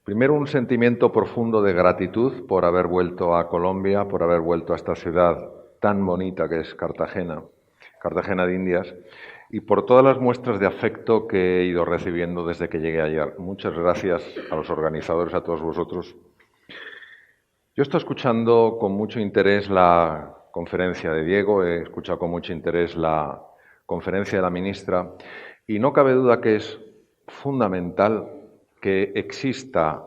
Primero, un sentimiento profundo de gratitud por haber vuelto a Colombia, por haber vuelto a esta ciudad tan bonita que es Cartagena, Cartagena de Indias, y por todas las muestras de afecto que he ido recibiendo desde que llegué ayer. Muchas gracias a los organizadores, a todos vosotros. Yo estoy escuchando con mucho interés la conferencia de Diego, he escuchado con mucho interés la conferencia de la ministra, y no cabe duda que es fundamental que exista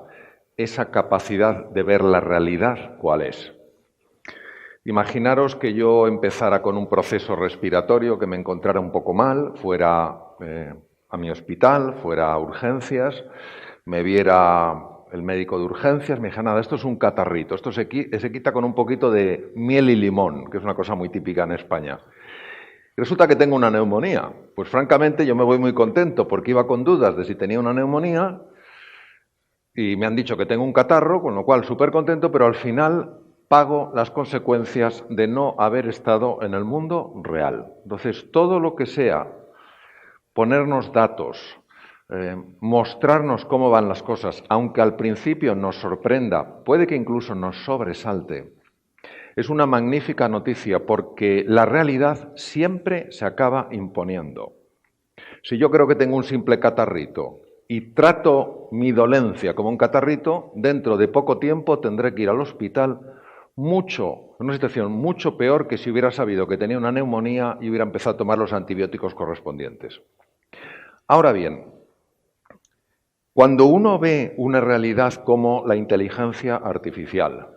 esa capacidad de ver la realidad cuál es. Imaginaros que yo empezara con un proceso respiratorio, que me encontrara un poco mal, fuera a mi hospital, fuera a urgencias, me viera el médico de urgencias, me dijera, nada, esto es un catarrito, esto se quita con un poquito de miel y limón, que es una cosa muy típica en España. Resulta que tengo una neumonía. Pues francamente yo me voy muy contento porque iba con dudas de si tenía una neumonía y me han dicho que tengo un catarro, con lo cual súper contento, pero al final pago las consecuencias de no haber estado en el mundo real. Entonces, todo lo que sea ponernos datos, mostrarnos cómo van las cosas, aunque al principio nos sorprenda, puede que incluso nos sobresalte, es una magnífica noticia porque la realidad siempre se acaba imponiendo. Si yo creo que tengo un simple catarrito y trato mi dolencia como un catarrito, dentro de poco tiempo tendré que ir al hospital en una situación mucho peor que si hubiera sabido que tenía una neumonía y hubiera empezado a tomar los antibióticos correspondientes. Ahora bien, cuando uno ve una realidad como la inteligencia artificial,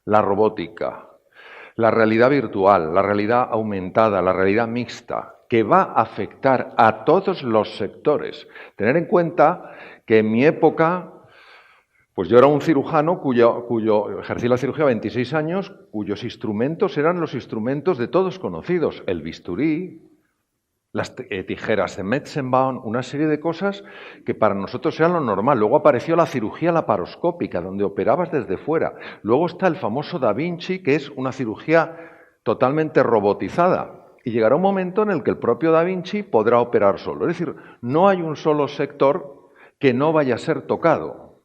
la robótica, la realidad virtual, la realidad aumentada, la realidad mixta, que va a afectar a todos los sectores. Tener en cuenta que en mi época, pues yo era un cirujano cuyo ejercí la cirugía 26 años, cuyos instrumentos eran los instrumentos de todos conocidos, el bisturí, las tijeras de Metzenbaum, una serie de cosas que para nosotros eran lo normal. Luego apareció la cirugía laparoscópica, donde operabas desde fuera. Luego está el famoso Da Vinci, que es una cirugía totalmente robotizada. Y llegará un momento en el que el propio Da Vinci podrá operar solo. Es decir, no hay un solo sector que no vaya a ser tocado.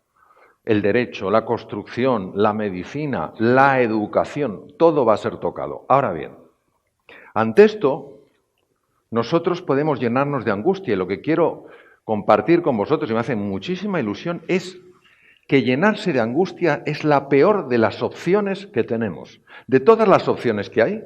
El derecho, la construcción, la medicina, la educación, todo va a ser tocado. Ahora bien, ante esto, nosotros podemos llenarnos de angustia y lo que quiero compartir con vosotros y me hace muchísima ilusión es que llenarse de angustia es la peor de las opciones que tenemos. De todas las opciones que hay,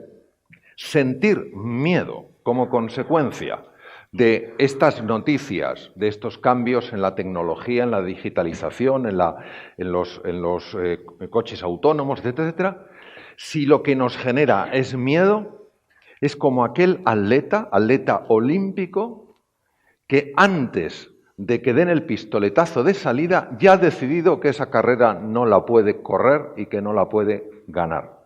sentir miedo como consecuencia de estas noticias, de estos cambios en la tecnología, en la digitalización, en los coches autónomos, etcétera, etcétera, si lo que nos genera es miedo, es como aquel atleta olímpico, que antes de que den el pistoletazo de salida ya ha decidido que esa carrera no la puede correr y que no la puede ganar.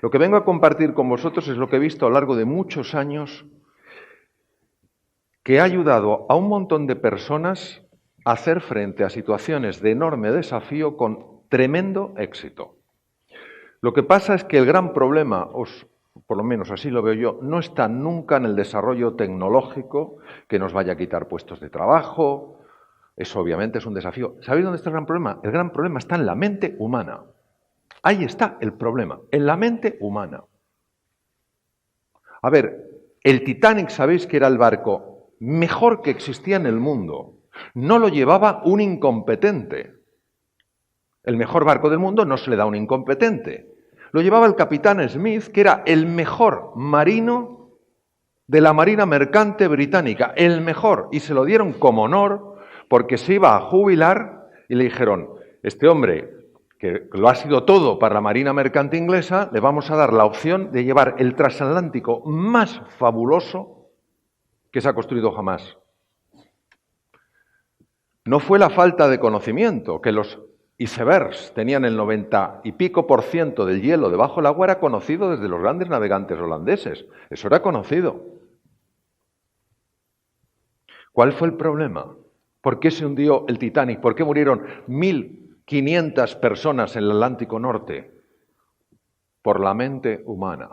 Lo que vengo a compartir con vosotros es lo que he visto a lo largo de muchos años, que ha ayudado a un montón de personas a hacer frente a situaciones de enorme desafío con tremendo éxito. Lo que pasa es que el gran problema, por lo menos así lo veo yo, no está nunca en el desarrollo tecnológico que nos vaya a quitar puestos de trabajo. Eso obviamente es un desafío. ¿Sabéis dónde está el gran problema? El gran problema está en la mente humana. Ahí está el problema, en la mente humana. A ver, el Titanic, ¿sabéis que era el barco mejor que existía en el mundo? No lo llevaba un incompetente. El mejor barco del mundo no se le da a un incompetente. Lo llevaba el capitán Smith, que era el mejor marino de la Marina Mercante Británica, el mejor, y se lo dieron como honor porque se iba a jubilar y le dijeron, este hombre, que lo ha sido todo para la Marina Mercante inglesa, le vamos a dar la opción de llevar el transatlántico más fabuloso que se ha construido jamás. No fue la falta de conocimiento, que los icebergs tenían el 90 y pico % del hielo debajo del agua, era conocido desde los grandes navegantes holandeses. Eso era conocido. ¿Cuál fue el problema? ¿Por qué se hundió el Titanic? ¿Por qué murieron 1.500 personas en el Atlántico Norte? Por la mente humana.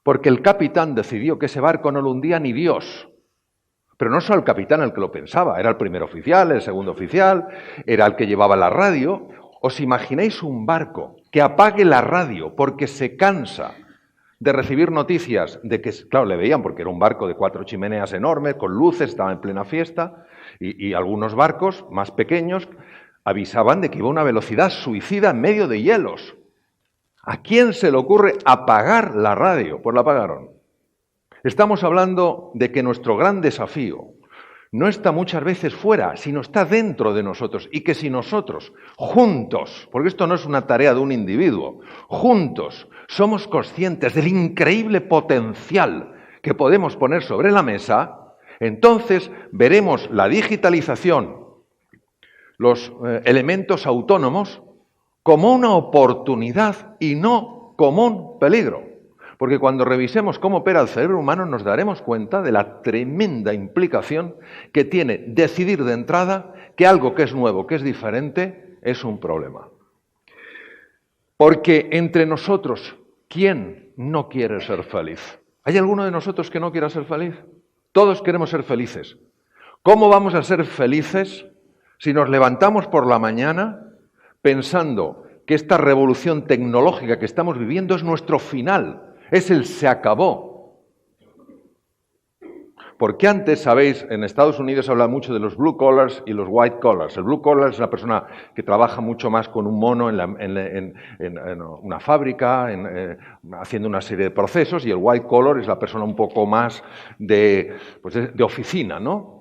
Porque el capitán decidió que ese barco no lo hundía ni Dios. Pero no solo el capitán el que lo pensaba, era el primer oficial, el segundo oficial, era el que llevaba la radio. ¿Os imagináis un barco que apague la radio porque se cansa de recibir noticias de que, claro, le veían porque era un barco de 4 chimeneas enormes, con luces, estaba en plena fiesta, y algunos barcos más pequeños avisaban de que iba a una velocidad suicida en medio de hielos? ¿A quién se le ocurre apagar la radio? Pues la apagaron. Estamos hablando de que nuestro gran desafío no está muchas veces fuera, sino está dentro de nosotros, y que si nosotros, juntos, porque esto no es una tarea de un individuo, juntos somos conscientes del increíble potencial que podemos poner sobre la mesa, entonces veremos la digitalización, los elementos autónomos, como una oportunidad y no como un peligro. Porque cuando revisemos cómo opera el cerebro humano nos daremos cuenta de la tremenda implicación que tiene decidir de entrada que algo que es nuevo, que es diferente, es un problema. Porque entre nosotros, ¿quién no quiere ser feliz? ¿Hay alguno de nosotros que no quiera ser feliz? Todos queremos ser felices. ¿Cómo vamos a ser felices si nos levantamos por la mañana pensando que esta revolución tecnológica que estamos viviendo es nuestro final? Es el se acabó. Porque antes, sabéis, en Estados Unidos se habla mucho de los blue collars y los white collars. El blue collar es la persona que trabaja mucho más con un mono en una fábrica, haciendo una serie de procesos, y el white collar es la persona un poco más de oficina, ¿no?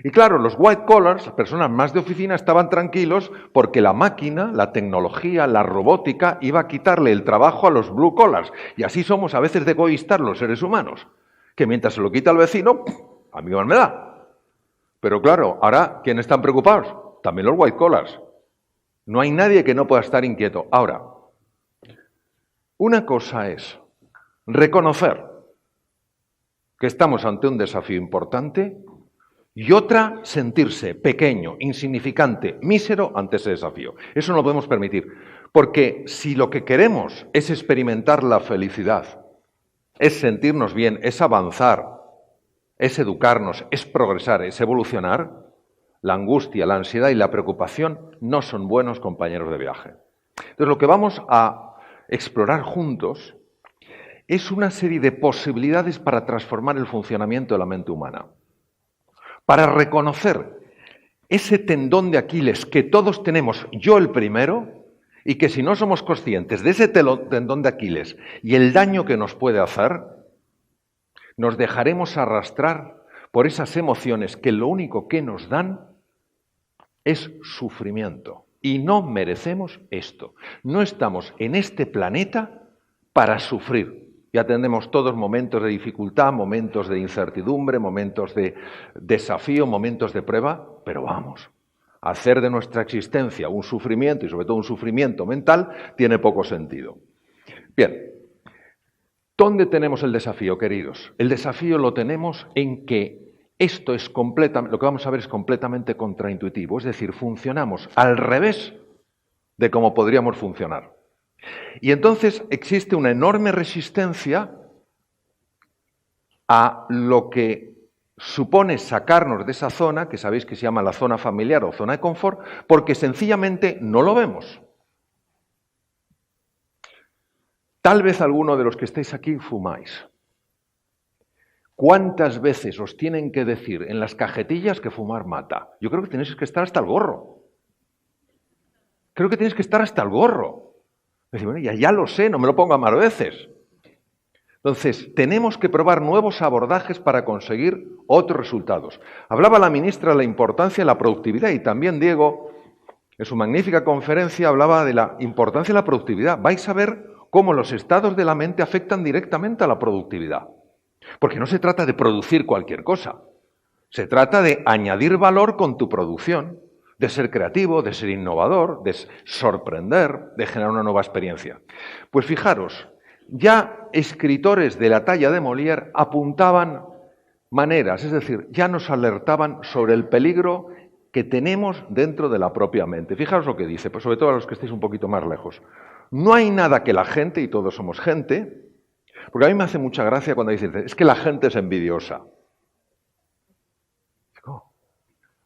Y claro, los white collars, las personas más de oficina, estaban tranquilos porque la máquina, la tecnología, la robótica iba a quitarle el trabajo a los blue collars. Y así somos a veces de egoístas los seres humanos, que mientras se lo quita al vecino, a mí me da. Pero claro, ahora, ¿quiénes están preocupados? También los white collars. No hay nadie que no pueda estar inquieto. Ahora, una cosa es reconocer que estamos ante un desafío importante, y otra, sentirse pequeño, insignificante, mísero ante ese desafío. Eso no lo podemos permitir. Porque si lo que queremos es experimentar la felicidad, es sentirnos bien, es avanzar, es educarnos, es progresar, es evolucionar, la angustia, la ansiedad y la preocupación no son buenos compañeros de viaje. Entonces, lo que vamos a explorar juntos es una serie de posibilidades para transformar el funcionamiento de la mente humana. Para reconocer ese tendón de Aquiles que todos tenemos, yo el primero, y que si no somos conscientes de ese tendón de Aquiles y el daño que nos puede hacer, nos dejaremos arrastrar por esas emociones que lo único que nos dan es sufrimiento. Y no merecemos esto. No estamos en este planeta para sufrir. Ya tendremos todos momentos de dificultad, momentos de incertidumbre, momentos de desafío, momentos de prueba, pero vamos, hacer de nuestra existencia un sufrimiento, y sobre todo un sufrimiento mental, tiene poco sentido. Bien, ¿dónde tenemos el desafío, queridos? El desafío lo tenemos en que esto es completamente, lo que vamos a ver es completamente contraintuitivo, es decir, funcionamos al revés de cómo podríamos funcionar. Y entonces existe una enorme resistencia a lo que supone sacarnos de esa zona, que sabéis que se llama la zona familiar o zona de confort, porque sencillamente no lo vemos. Tal vez alguno de los que estáis aquí fumáis. ¿Cuántas veces os tienen que decir en las cajetillas que fumar mata? Yo creo que tenéis que estar hasta el gorro. Creo que tenéis que estar hasta el gorro. Decir, bueno, ya lo sé, no me lo pongo a más veces. Entonces, tenemos que probar nuevos abordajes para conseguir otros resultados. Hablaba la ministra de la importancia de la productividad y también Diego, en su magnífica conferencia, hablaba de la importancia de la productividad. Vais a ver cómo los estados de la mente afectan directamente a la productividad. Porque no se trata de producir cualquier cosa. Se trata de añadir valor con tu producción, de ser creativo, de ser innovador, de sorprender, de generar una nueva experiencia. Pues fijaros, ya escritores de la talla de Molière apuntaban maneras, es decir, ya nos alertaban sobre el peligro que tenemos dentro de la propia mente. Fijaros lo que dice, pues sobre todo a los que estéis un poquito más lejos. No hay nada que la gente, y todos somos gente, porque a mí me hace mucha gracia cuando dicen, es que la gente es envidiosa.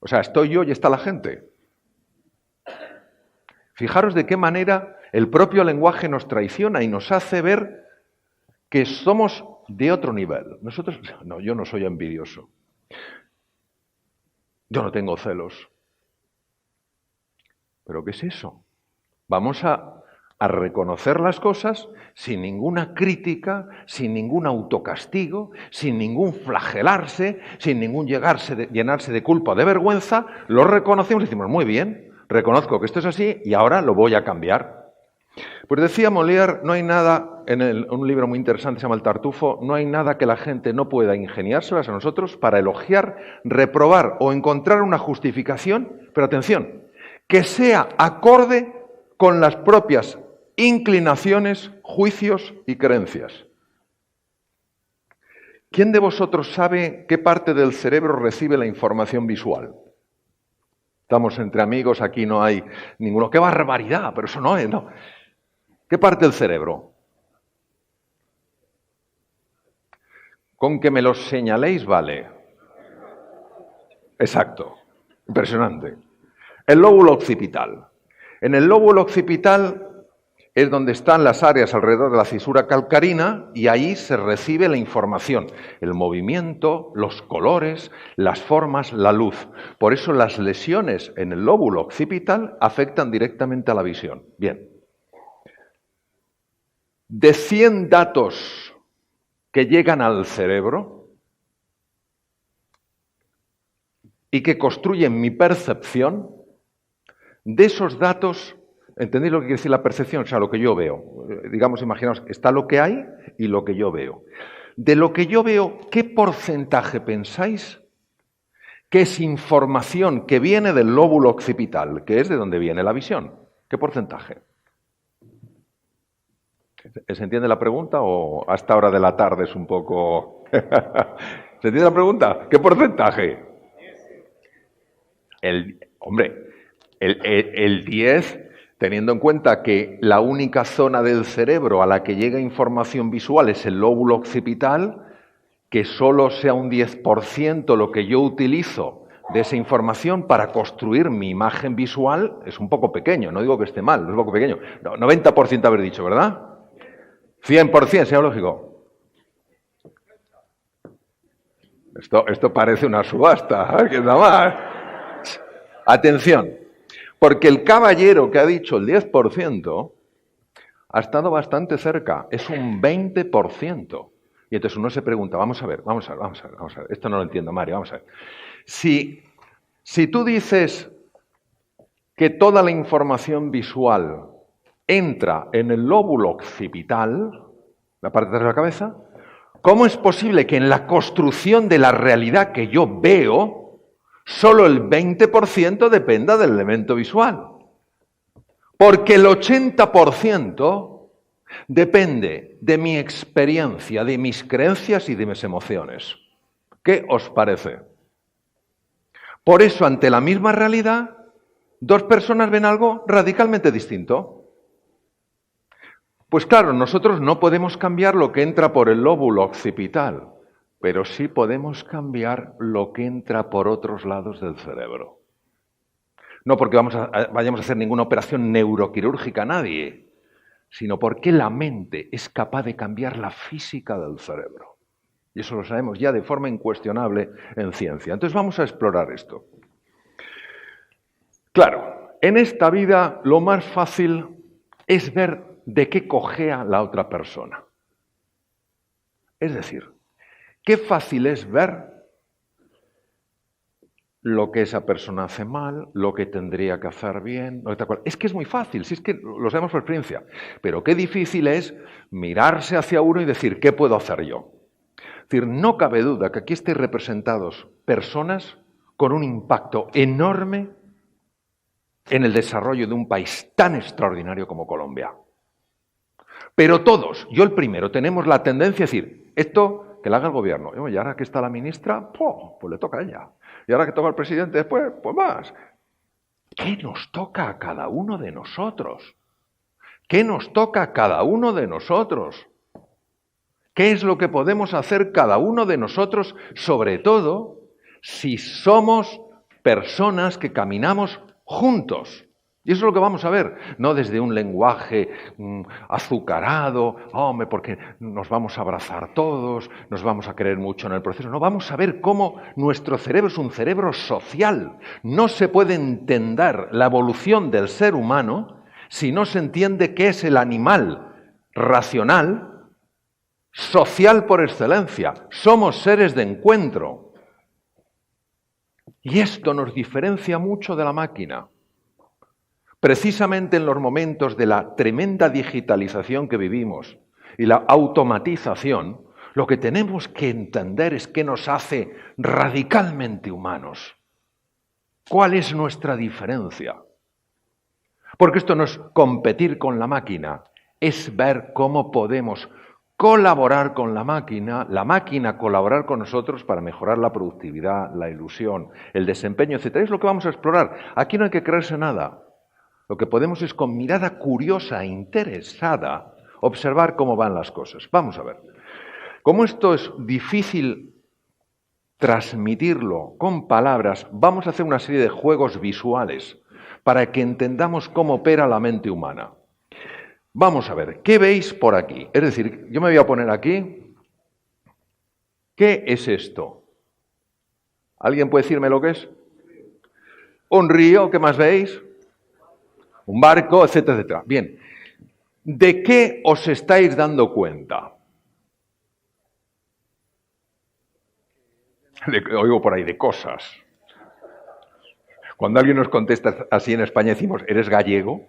O sea, estoy yo y está la gente. Fijaros de qué manera el propio lenguaje nos traiciona y nos hace ver que somos de otro nivel. Nosotros, no, yo no soy envidioso. Yo no tengo celos. ¿Pero qué es eso? Vamos a reconocer las cosas sin ninguna crítica, sin ningún autocastigo, sin ningún flagelarse, sin ningún llenarse de culpa o de vergüenza. Lo reconocemos y decimos, muy bien, reconozco que esto es así y ahora lo voy a cambiar. Pues decía Molière, no hay nada, un libro muy interesante se llama El Tartufo, no hay nada que la gente no pueda ingeniárselas a nosotros para elogiar, reprobar o encontrar una justificación, pero atención, que sea acorde con las propias inclinaciones, juicios y creencias. ¿Quién de vosotros sabe qué parte del cerebro recibe la información visual? Estamos entre amigos, aquí no hay ninguno. ¡Qué barbaridad! Pero eso no es, no. ¿Qué parte del cerebro? Con que me lo señaléis vale. Exacto. Impresionante. El lóbulo occipital. En el lóbulo occipital es donde están las áreas alrededor de la cisura calcarina y ahí se recibe la información, el movimiento, los colores, las formas, la luz. Por eso las lesiones en el lóbulo occipital afectan directamente a la visión. Bien. De 100 datos que llegan al cerebro y que construyen mi percepción, de esos datos, ¿entendéis lo que quiere decir la percepción? O sea, lo que yo veo. Digamos, imaginaos, está lo que hay y lo que yo veo. De lo que yo veo, ¿qué porcentaje pensáis que es información que viene del lóbulo occipital, que es de donde viene la visión? ¿Qué porcentaje? ¿Se entiende la pregunta o a esta hora de la tarde es un poco... ¿Se entiende la pregunta? ¿Qué porcentaje? El 10, teniendo en cuenta que la única zona del cerebro a la que llega información visual es el lóbulo occipital, que solo sea un 10% lo que yo utilizo de esa información para construir mi imagen visual, es un poco pequeño. No digo que esté mal, es un poco pequeño. No, 90% haber dicho, ¿verdad? 100%, señor lógico. Esto parece una subasta, que nada más. Atención, porque el caballero que ha dicho el 10% ha estado bastante cerca, es un 20%. Y entonces uno se pregunta, vamos a ver. Esto no lo entiendo, Mario, vamos a ver. Si tú dices que toda la información visual entra en el lóbulo occipital, la parte de la cabeza, ¿cómo es posible que en la construcción de la realidad que yo veo, solo el 20% dependa del elemento visual? Porque el 80% depende de mi experiencia, de mis creencias y de mis emociones. ¿Qué os parece? Por eso, ante la misma realidad, dos personas ven algo radicalmente distinto. Pues claro, nosotros no podemos cambiar lo que entra por el lóbulo occipital, pero sí podemos cambiar lo que entra por otros lados del cerebro. No porque vayamos a hacer ninguna operación neuroquirúrgica a nadie, sino porque la mente es capaz de cambiar la física del cerebro. Y eso lo sabemos ya de forma incuestionable en ciencia. Entonces vamos a explorar esto. Claro, en esta vida lo más fácil es ver de qué cojea la otra persona. Es decir, qué fácil es ver lo que esa persona hace mal, lo que tendría que hacer bien. Es que es muy fácil, si es que lo sabemos por experiencia. Pero qué difícil es mirarse hacia uno y decir, ¿qué puedo hacer yo? Es decir, no cabe duda que aquí estén representados personas con un impacto enorme en el desarrollo de un país tan extraordinario como Colombia. Pero todos, yo el primero, tenemos la tendencia a decir, esto que lo haga el gobierno. Y ahora que está la ministra, pues le toca a ella. Y ahora que toca el presidente después, pues más. ¿Qué nos toca a cada uno de nosotros? ¿Qué nos toca a cada uno de nosotros? ¿Qué es lo que podemos hacer cada uno de nosotros, sobre todo si somos personas que caminamos juntos. Y eso es lo que vamos a ver, no desde un lenguaje azucarado, hombre, porque nos vamos a abrazar todos, nos vamos a querer mucho en el proceso. No, vamos a ver cómo nuestro cerebro es un cerebro social. No se puede entender la evolución del ser humano si no se entiende qué es el animal racional, social por excelencia. Somos seres de encuentro. Y esto nos diferencia mucho de la máquina. Precisamente en los momentos de la tremenda digitalización que vivimos y la automatización, lo que tenemos que entender es qué nos hace radicalmente humanos. ¿Cuál es nuestra diferencia? Porque esto no es competir con la máquina, es ver cómo podemos colaborar con la máquina colaborar con nosotros para mejorar la productividad, la ilusión, el desempeño, etc. Es lo que vamos a explorar. Aquí no hay que creerse nada. Lo que podemos es, con mirada curiosa e interesada, observar cómo van las cosas. Vamos a ver. Como esto es difícil transmitirlo con palabras, vamos a hacer una serie de juegos visuales para que entendamos cómo opera la mente humana. Vamos a ver, ¿qué veis por aquí? Es decir, yo me voy a poner aquí. ¿Qué es esto? ¿Alguien puede decirme lo que es? ¿Un río? ¿Qué más veis? Un barco, etcétera, etcétera. Bien, ¿de qué os estáis dando cuenta? Oigo por ahí de cosas. Cuando alguien nos contesta así en España decimos, ¿eres gallego?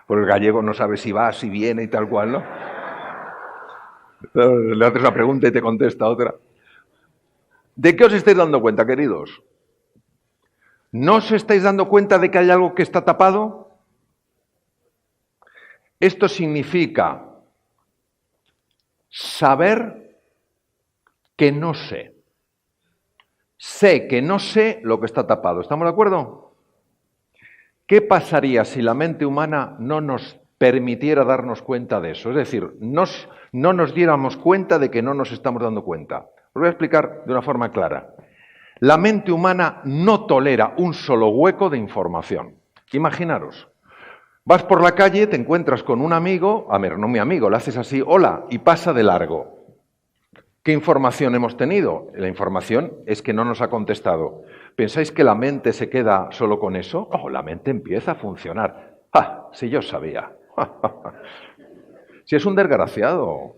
Porque el gallego no sabe si va, si viene y tal cual, ¿no? Le haces una pregunta y te contesta otra. ¿De qué os estáis dando cuenta, queridos? ¿No os estáis dando cuenta de que hay algo que está tapado? Esto significa saber que no sé. Sé que no sé lo que está tapado. ¿Estamos de acuerdo? ¿Qué pasaría si la mente humana no nos permitiera darnos cuenta de eso? Es decir, no nos diéramos cuenta de que no nos estamos dando cuenta. Os voy a explicar de una forma clara. La mente humana no tolera un solo hueco de información. Imaginaros. Vas por la calle, te encuentras con un amigo, a ver, no mi amigo, le haces así, hola, y pasa de largo. ¿Qué información hemos tenido? La información es que no nos ha contestado. ¿Pensáis que la mente se queda solo con eso? Oh, la mente empieza a funcionar. ¡Ah! Si yo sabía. Si es un desgraciado.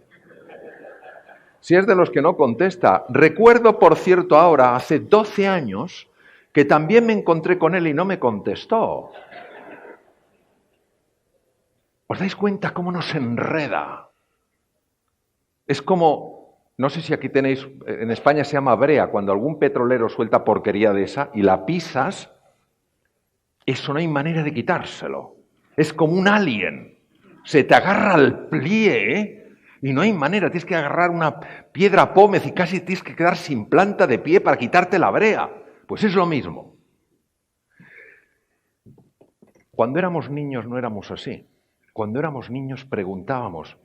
Si es de los que no contesta. Recuerdo, por cierto, ahora, hace 12 años, que también me encontré con él y no me contestó. ¿Os dais cuenta cómo nos enreda? Es como, no sé si aquí tenéis, en España se llama brea, cuando algún petrolero suelta porquería de esa y la pisas, eso no hay manera de quitárselo. Es como un alien. Se te agarra al plie y no hay manera. Tienes que agarrar una piedra pómez y casi tienes que quedar sin planta de pie para quitarte la brea. Pues es lo mismo. Cuando éramos niños no éramos así. Cuando éramos niños preguntábamos,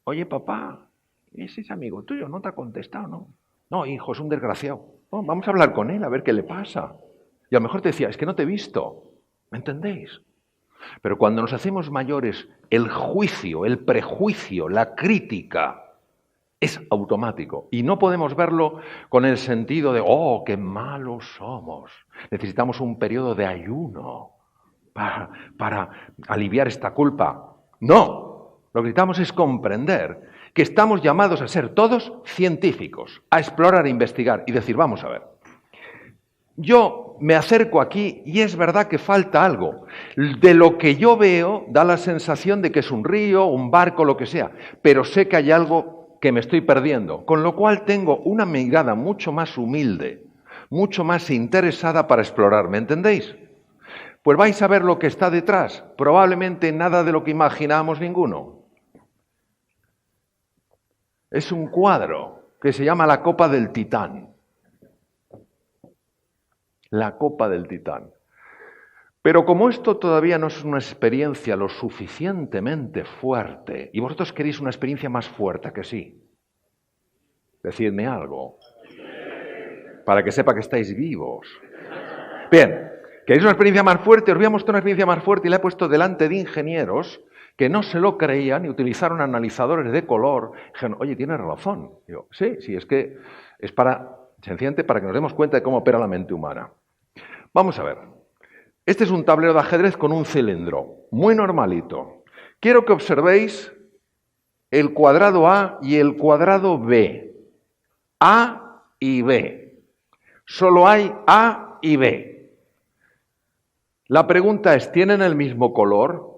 oye papá, ese amigo tuyo no te ha contestado, ¿no? No, hijo, es un desgraciado. Oh, vamos a hablar con él a ver qué le pasa. Y a lo mejor te decía, es que no te he visto. ¿Me entendéis? Pero cuando nos hacemos mayores, el juicio, el prejuicio, la crítica es automático. Y no podemos verlo con el sentido de, oh, qué malos somos. Necesitamos un periodo de ayuno para aliviar esta culpa. No, lo que necesitamos es comprender que estamos llamados a ser todos científicos, a explorar, a investigar y decir, vamos a ver, yo me acerco aquí y es verdad que falta algo. De lo que yo veo da la sensación de que es un río, un barco, lo que sea, pero sé que hay algo que me estoy perdiendo, con lo cual tengo una mirada mucho más humilde, mucho más interesada para explorar, ¿me entendéis? Pues vais a ver lo que está detrás. Probablemente nada de lo que imaginábamos ninguno. Es un cuadro que se llama La Copa del Titán. La Copa del Titán. Pero como esto todavía no es una experiencia lo suficientemente fuerte, y vosotros queréis una experiencia más fuerte, que sí, decidme algo. para que sepa que estáis vivos. Bien, ¿queréis una experiencia más fuerte? Os voy a mostrar una experiencia más fuerte y la he puesto delante de ingenieros que no se lo creían y utilizaron analizadores de color. Dijeron, oye, tienes razón. Digo, sí, es que es sencillamente para que nos demos cuenta de cómo opera la mente humana. Vamos a ver. Este es un tablero de ajedrez con un cilindro, muy normalito. Quiero que observéis el cuadrado A y el cuadrado B. A y B. Solo hay A y B. La pregunta es, ¿tienen el mismo color?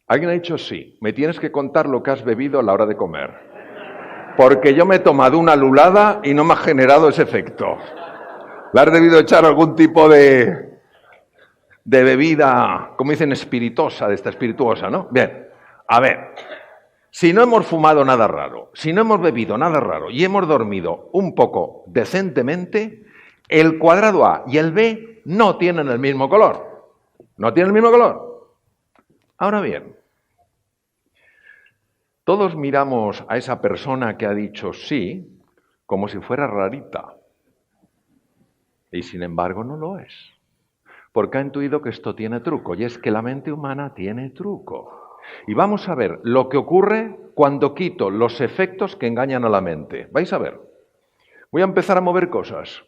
Alguien ha dicho sí. Me tienes que contar lo que has bebido a la hora de comer. Porque yo me he tomado una lulada y no me ha generado ese efecto. Le has debido echar algún tipo de bebida, como dicen, espirituosa, de esta espirituosa, ¿no? Bien, a ver, si no hemos fumado nada raro, si no hemos bebido nada raro y hemos dormido un poco decentemente, el cuadrado A y el B no tienen el mismo color. No tienen el mismo color. Ahora bien, todos miramos a esa persona que ha dicho sí como si fuera rarita. Y sin embargo no lo es. Porque ha intuido que esto tiene truco. Y es que la mente humana tiene truco. Y vamos a ver lo que ocurre cuando quito los efectos que engañan a la mente. Vais a ver. Voy a empezar a mover cosas.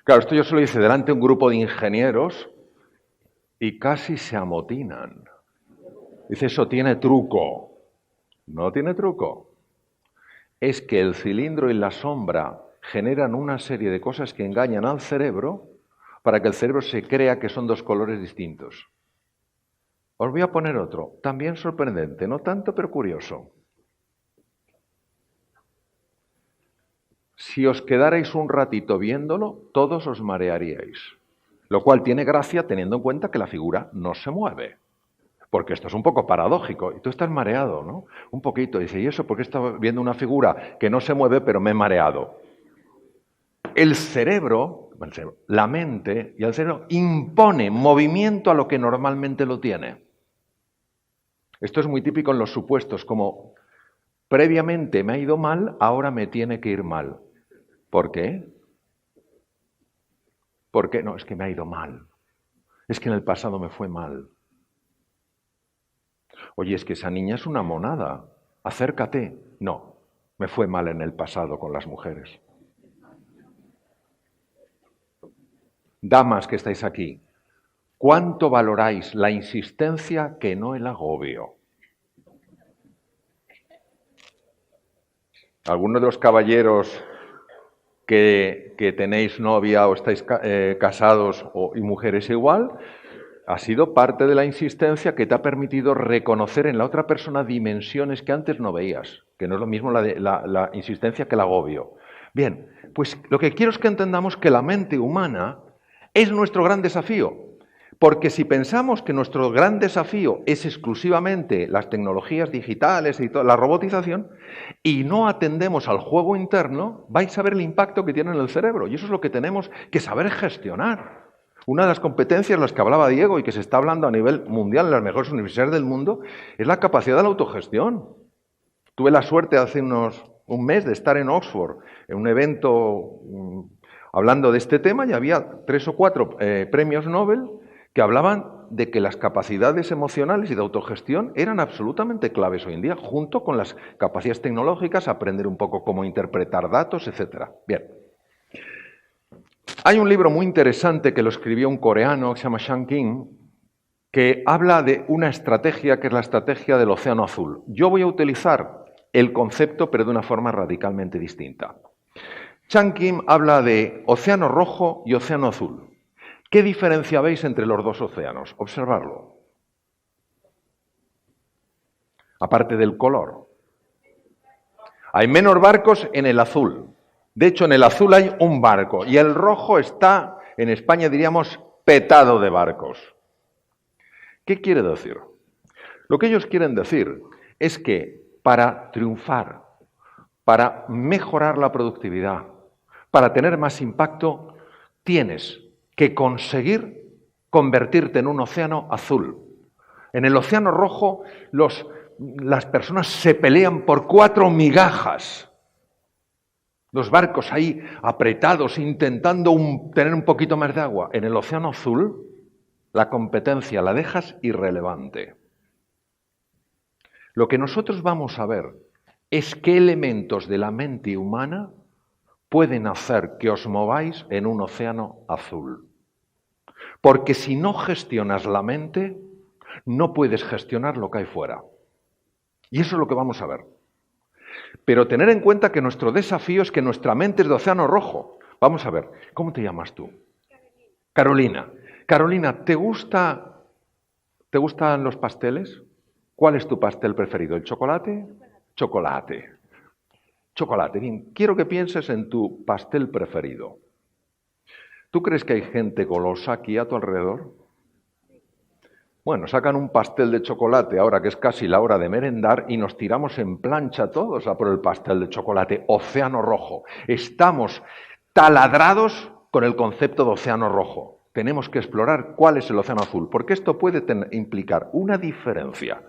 Claro, esto yo se lo hice delante de un grupo de ingenieros y casi se amotinan. Dice, eso tiene truco. No tiene truco. Es que el cilindro y la sombra generan una serie de cosas que engañan al cerebro para que el cerebro se crea que son dos colores distintos. Os voy a poner otro, también sorprendente, no tanto pero curioso. Si os quedarais un ratito viéndolo, todos os marearíais. Lo cual tiene gracia teniendo en cuenta que la figura no se mueve. Porque esto es un poco paradójico. Y tú estás mareado, ¿no? Un poquito. Dice, ¿y eso? Porque estaba viendo una figura que no se mueve, pero me he mareado. El cerebro, la mente y el cerebro impone movimiento a lo que normalmente lo tiene. Esto es muy típico en los supuestos, como previamente me ha ido mal, ahora me tiene que ir mal. ¿Por qué? ¿Por qué? No, es que me ha ido mal. Es que en el pasado me fue mal. Oye, es que esa niña es una monada. Acércate. No, me fue mal en el pasado con las mujeres. Damas que estáis aquí, ¿cuánto valoráis la insistencia que no el agobio? Algunos de los caballeros que tenéis novia o estáis casados y mujeres igual, ha sido parte de la insistencia que te ha permitido reconocer en la otra persona dimensiones que antes no veías, que no es lo mismo la insistencia que el agobio. Bien, pues lo que quiero es que entendamos que la mente humana es nuestro gran desafío. Porque si pensamos que nuestro gran desafío es exclusivamente las tecnologías digitales y toda la robotización, y no atendemos al juego interno, vais a ver el impacto que tiene en el cerebro. Y eso es lo que tenemos que saber gestionar. Una de las competencias de las que hablaba Diego y que se está hablando a nivel mundial en las mejores universidades del mundo es la capacidad de la autogestión. Tuve la suerte hace un mes de estar en Oxford, en un evento hablando de este tema, y había 3 o 4 premios Nobel que hablaban de que las capacidades emocionales y de autogestión eran absolutamente claves hoy en día, junto con las capacidades tecnológicas, aprender un poco cómo interpretar datos, etc. Bien. Hay un libro muy interesante que lo escribió un coreano que se llama Shang King, que habla de una estrategia que es la estrategia del océano azul. Yo voy a utilizar el concepto, pero de una forma radicalmente distinta. Shang King habla de océano rojo y océano azul. ¿Qué diferencia veis entre los dos océanos? Observarlo. Aparte del color. Hay menos barcos en el azul. De hecho, en el azul hay un barco y el rojo está, en España diríamos, petado de barcos. ¿Qué quiere decir? Lo que ellos quieren decir es que para triunfar, para mejorar la productividad, para tener más impacto, tienes que conseguir convertirte en un océano azul. En el océano rojo las personas se pelean por 4 migajas. Los barcos ahí apretados, intentando tener un poquito más de agua. En el océano azul, la competencia la dejas irrelevante. Lo que nosotros vamos a ver es qué elementos de la mente humana pueden hacer que os mováis en un océano azul. Porque si no gestionas la mente, no puedes gestionar lo que hay fuera. Y eso es lo que vamos a ver. Pero tener en cuenta que nuestro desafío es que nuestra mente es de océano rojo. Vamos a ver, ¿cómo te llamas tú? Carolina. Carolina, ¿te gustan los pasteles? ¿Cuál es tu pastel preferido? ¿El chocolate? Chocolate. Chocolate. Bien, quiero que pienses en tu pastel preferido. ¿Tú crees que hay gente golosa aquí a tu alrededor? Bueno, sacan un pastel de chocolate ahora que es casi la hora de merendar y nos tiramos en plancha todos a por el pastel de chocolate. Océano rojo. Estamos taladrados con el concepto de océano rojo. Tenemos que explorar cuál es el océano azul, porque esto puede implicar una diferencia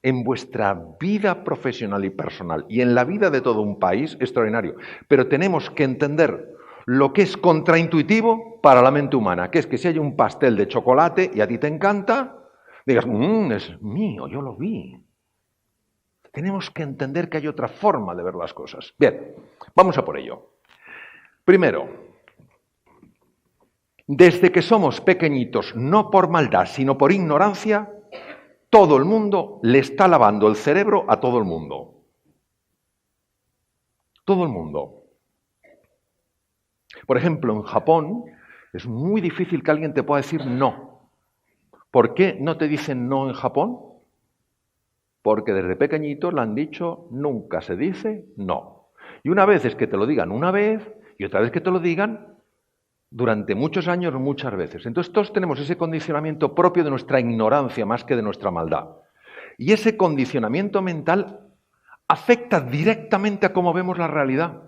en vuestra vida profesional y personal y en la vida de todo un país extraordinario. Pero tenemos que entender lo que es contraintuitivo para la mente humana, que es que si hay un pastel de chocolate y a ti te encanta, digas, es mío, yo lo vi. Tenemos que entender que hay otra forma de ver las cosas. Bien, vamos a por ello. Primero, desde que somos pequeñitos, no por maldad, sino por ignorancia, todo el mundo le está lavando el cerebro a todo el mundo. Todo el mundo. Por ejemplo, en Japón es muy difícil que alguien te pueda decir no. ¿Por qué no te dicen no en Japón? Porque desde pequeñito le han dicho nunca se dice no. Y una vez es que te lo digan una vez y otra vez que te lo digan durante muchos años, muchas veces. Entonces todos tenemos ese condicionamiento propio de nuestra ignorancia más que de nuestra maldad. Y ese condicionamiento mental afecta directamente a cómo vemos la realidad.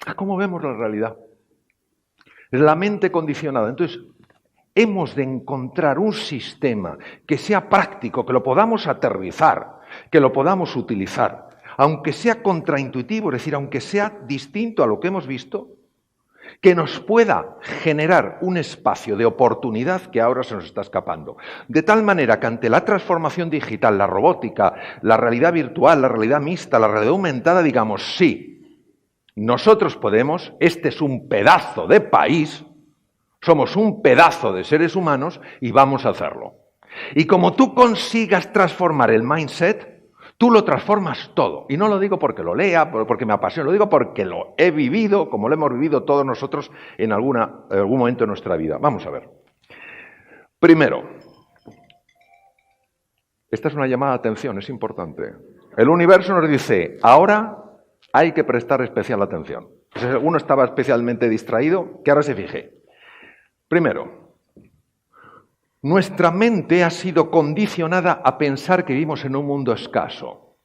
A cómo vemos la realidad. Es la mente condicionada. Entonces, hemos de encontrar un sistema que sea práctico, que lo podamos aterrizar, que lo podamos utilizar, aunque sea contraintuitivo, es decir, aunque sea distinto a lo que hemos visto, que nos pueda generar un espacio de oportunidad que ahora se nos está escapando. De tal manera que ante la transformación digital, la robótica, la realidad virtual, la realidad mixta, la realidad aumentada, digamos, sí, nosotros podemos, este es un pedazo de país, somos un pedazo de seres humanos y vamos a hacerlo. Y como tú consigas transformar el mindset, tú lo transformas todo. Y no lo digo porque lo lea, porque me apasiona, lo digo porque lo he vivido, como lo hemos vivido todos nosotros en algún momento de nuestra vida. Vamos a ver. Primero, esta es una llamada de atención, es importante. El universo nos dice, ahora hay que prestar especial atención. Si alguno estaba especialmente distraído, que ahora se fije. Primero, nuestra mente ha sido condicionada a pensar que vivimos en un mundo escaso.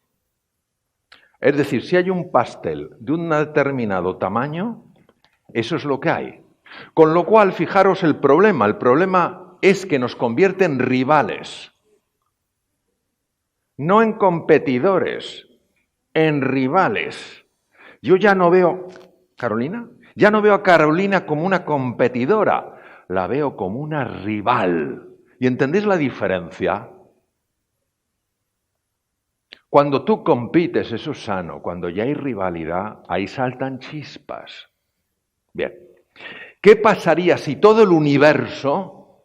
Es decir, si hay un pastel de un determinado tamaño, eso es lo que hay. Con lo cual, fijaros el problema es que nos convierte en rivales, no en competidores, en rivales. Yo ya no veo, Carolina, ya no veo a Carolina como una competidora, la veo como una rival. ¿Y entendéis la diferencia? Cuando tú compites, eso es sano. Cuando ya hay rivalidad, ahí saltan chispas. Bien. ¿Qué pasaría si todo el universo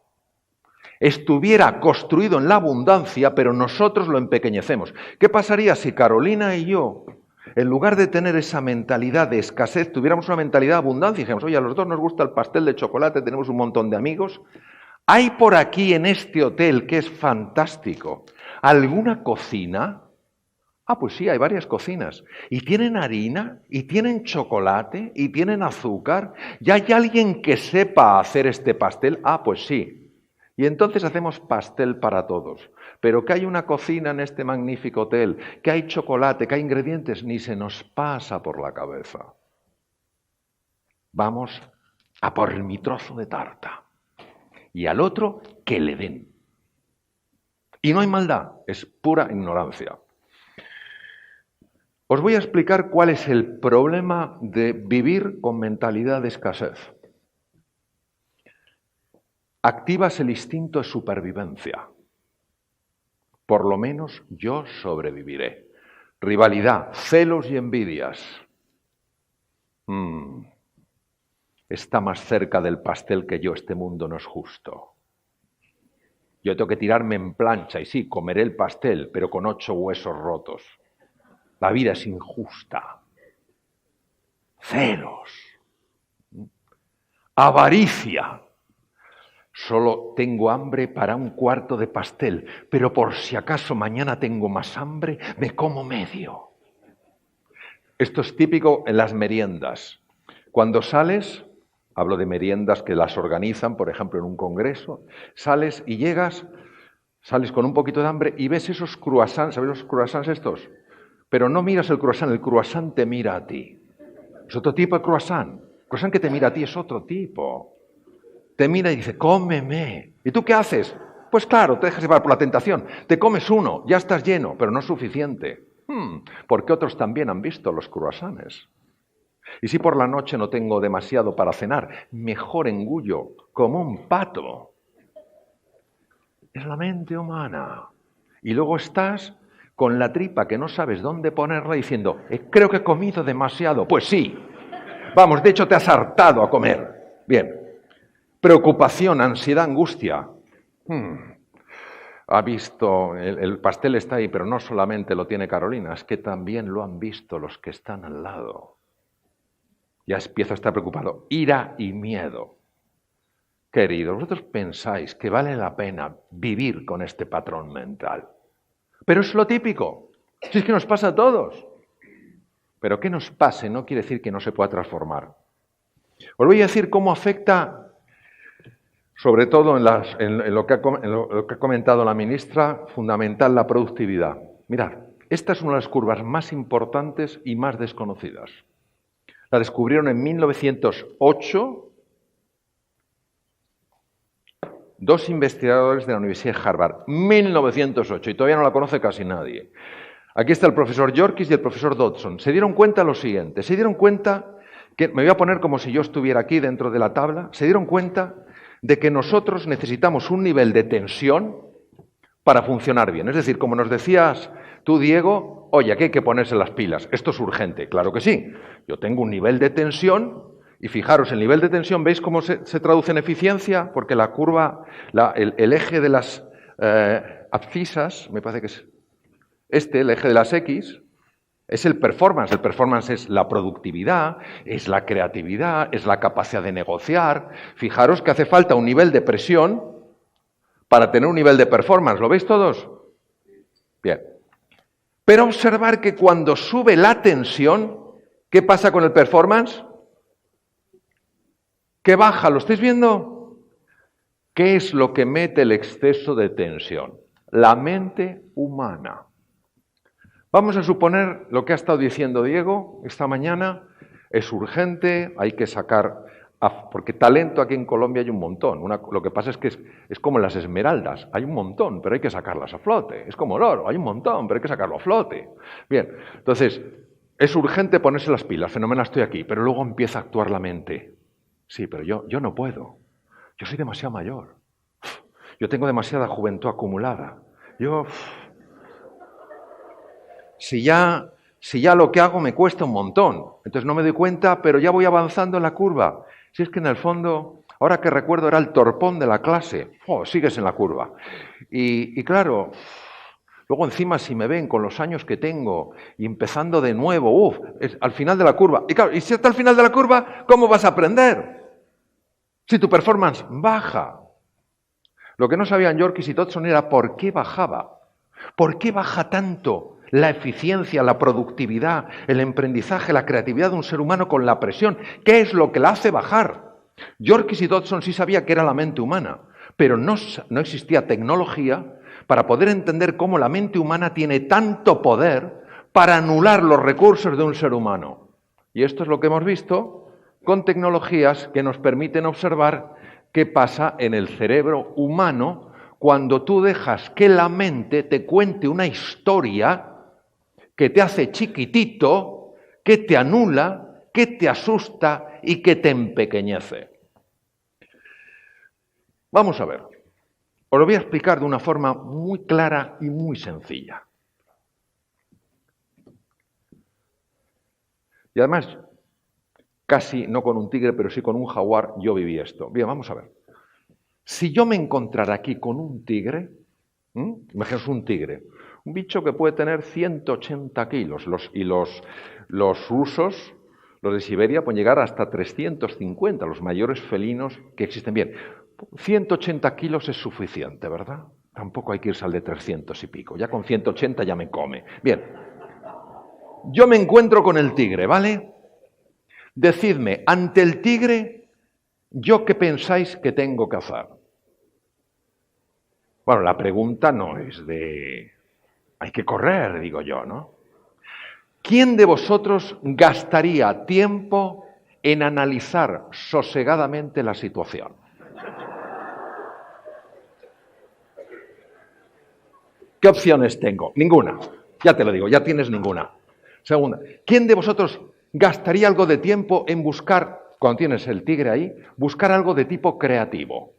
estuviera construido en la abundancia, pero nosotros lo empequeñecemos? ¿Qué pasaría si Carolina y yo, en lugar de tener esa mentalidad de escasez, tuviéramos una mentalidad de abundancia y dijéramos, oye, a los dos nos gusta el pastel de chocolate, tenemos un montón de amigos? ¿Hay por aquí en este hotel, que es fantástico, alguna cocina? Ah, pues sí, hay varias cocinas. ¿Y tienen harina? ¿Y tienen chocolate? ¿Y tienen azúcar? ¿Y hay alguien que sepa hacer este pastel? Ah, pues sí. Y entonces hacemos pastel para todos. Pero que hay una cocina en este magnífico hotel, que hay chocolate, que hay ingredientes, ni se nos pasa por la cabeza. Vamos a por mi trozo de tarta. Y al otro, que le den. Y no hay maldad, es pura ignorancia. Os voy a explicar cuál es el problema de vivir con mentalidad de escasez. Activas el instinto de supervivencia. Por lo menos yo sobreviviré. Rivalidad, celos y envidias. Está más cerca del pastel que yo, este mundo no es justo. Yo tengo que tirarme en plancha y sí, comeré el pastel, pero con 8 huesos rotos. La vida es injusta. Celos. Avaricia. Solo tengo hambre para un cuarto de pastel, pero por si acaso mañana tengo más hambre, me como medio. Esto es típico en las meriendas. Cuando sales, hablo de meriendas que las organizan, por ejemplo, en un congreso, sales y sales con un poquito de hambre y ves esos croissants, ¿sabes los croissants estos? Pero no miras el croissant te mira a ti. Es otro tipo de croissant. El croissant que te mira a ti es otro tipo. Te mira y dice, cómeme. ¿Y tú qué haces? Pues claro, te dejas llevar por la tentación. Te comes uno, ya estás lleno, pero no es suficiente. Porque otros también han visto los croissants. Y si por la noche no tengo demasiado para cenar, mejor engullo como un pato. Es la mente humana. Y luego estás con la tripa que no sabes dónde ponerla diciendo, creo que he comido demasiado. Pues sí. Vamos, de hecho te has hartado a comer. Bien. Preocupación, ansiedad, angustia. Ha visto, el pastel está ahí, pero no solamente lo tiene Carolina, es que también lo han visto los que están al lado. Ya empiezo a estar preocupado. Ira y miedo. Queridos, vosotros pensáis que vale la pena vivir con este patrón mental. Pero es lo típico. Si es que nos pasa a todos. Pero que nos pase no quiere decir que no se pueda transformar. Os voy a decir cómo afecta, sobre todo en lo que ha comentado la ministra, fundamental la productividad. Mirad, esta es una de las curvas más importantes y más desconocidas. La descubrieron en 1908 dos investigadores de la Universidad de Harvard. 1908, y todavía no la conoce casi nadie. Aquí está el profesor Yorkis y el profesor Dodson. Se dieron cuenta de lo siguiente. Se dieron cuenta que, me voy a poner como si yo estuviera aquí dentro de la tabla, se dieron cuenta de que nosotros necesitamos un nivel de tensión para funcionar bien. Es decir, como nos decías tú, Diego, oye, aquí hay que ponerse las pilas, esto es urgente. Claro que sí. Yo tengo un nivel de tensión y fijaros, el nivel de tensión, ¿veis cómo se traduce en eficiencia? Porque la curva, el eje de las abscisas, me parece que es el eje de las X, es el performance. El performance es la productividad, es la creatividad, es la capacidad de negociar. Fijaros que hace falta un nivel de presión para tener un nivel de performance. ¿Lo veis todos? Bien. Pero observar que cuando sube la tensión, ¿qué pasa con el performance? Que baja. ¿Lo estáis viendo? ¿Qué es lo que mete el exceso de tensión? La mente humana. Vamos a suponer lo que ha estado diciendo Diego esta mañana, es urgente, hay que sacar, porque talento aquí en Colombia hay un montón. Lo que pasa es que es como las esmeraldas, hay un montón, pero hay que sacarlas a flote. Es como el oro, hay un montón, pero hay que sacarlo a flote. Bien, entonces, es urgente ponerse las pilas, fenomenal, estoy aquí, pero luego empieza a actuar la mente. Sí, pero yo no puedo, yo soy demasiado mayor, yo tengo demasiada juventud acumulada, Si ya lo que hago me cuesta un montón, entonces no me doy cuenta, pero ya voy avanzando en la curva. Si es que en el fondo, ahora que recuerdo, era el torpón de la clase, sigues en la curva. Y claro, luego encima si me ven con los años que tengo y empezando de nuevo, es al final de la curva. Y claro, y si está al final de la curva, ¿cómo vas a aprender? Si tu performance baja. Lo que no sabían Yorkis y Dodson era por qué bajaba. ¿Por qué baja tanto la eficiencia, la productividad, el emprendizaje, la creatividad de un ser humano con la presión? ¿Qué es lo que la hace bajar? Yorkis y Dodson sí sabía que era la mente humana, pero no existía tecnología para poder entender cómo la mente humana tiene tanto poder para anular los recursos de un ser humano. Y esto es lo que hemos visto con tecnologías que nos permiten observar qué pasa en el cerebro humano cuando tú dejas que la mente te cuente una historia que te hace chiquitito, que te anula, que te asusta y que te empequeñece. Vamos a ver. Os lo voy a explicar de una forma muy clara y muy sencilla. Y además, casi no con un tigre, pero sí con un jaguar, yo viví esto. Bien, vamos a ver. Si yo me encontrara aquí con un tigre, imaginaos un tigre, un bicho que puede tener 180 kilos, los rusos, los de Siberia, pueden llegar hasta 350, los mayores felinos que existen. Bien, 180 kilos es suficiente, ¿verdad? Tampoco hay que irse al de 300 y pico, ya con 180 ya me come. Bien, yo me encuentro con el tigre, ¿vale? Decidme, ante el tigre, ¿yo qué pensáis que tengo que hacer? Bueno, la pregunta no es de... hay que correr, digo yo, ¿no? ¿Quién de vosotros gastaría tiempo en analizar sosegadamente la situación? ¿Qué opciones tengo? Ninguna. Ya te lo digo, ya tienes ninguna. Segunda, ¿quién de vosotros gastaría algo de tiempo en buscar, cuando tienes el tigre ahí, buscar algo de tipo creativo?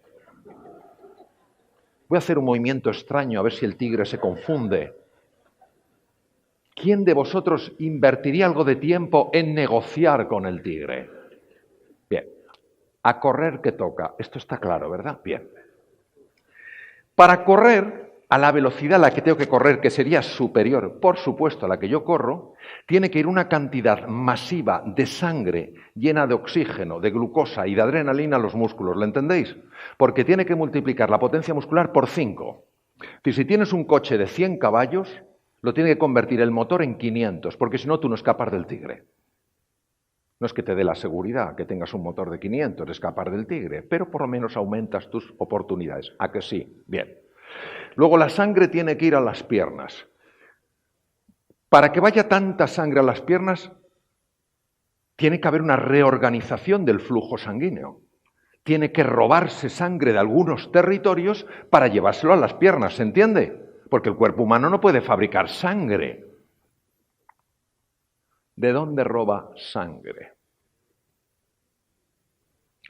Voy a hacer un movimiento extraño a ver si el tigre se confunde. ¿Quién de vosotros invertiría algo de tiempo en negociar con el tigre? Bien, a correr que toca. Esto está claro, ¿verdad? Bien. Para correr a la velocidad a la que tengo que correr, que sería superior, por supuesto, a la que yo corro, tiene que ir una cantidad masiva de sangre llena de oxígeno, de glucosa y de adrenalina a los músculos. ¿Lo entendéis? Porque tiene que multiplicar la potencia muscular por 5. Si tienes un coche de 100 caballos, lo tiene que convertir el motor en 500, porque si no, tú no escapas del tigre. No es que te dé la seguridad que tengas un motor de 500, escapar del tigre, pero por lo menos aumentas tus oportunidades. ¿A que sí? Bien. Luego la sangre tiene que ir a las piernas. Para que vaya tanta sangre a las piernas, tiene que haber una reorganización del flujo sanguíneo. Tiene que robarse sangre de algunos territorios para llevárselo a las piernas, ¿se entiende? Porque el cuerpo humano no puede fabricar sangre. ¿De dónde roba sangre?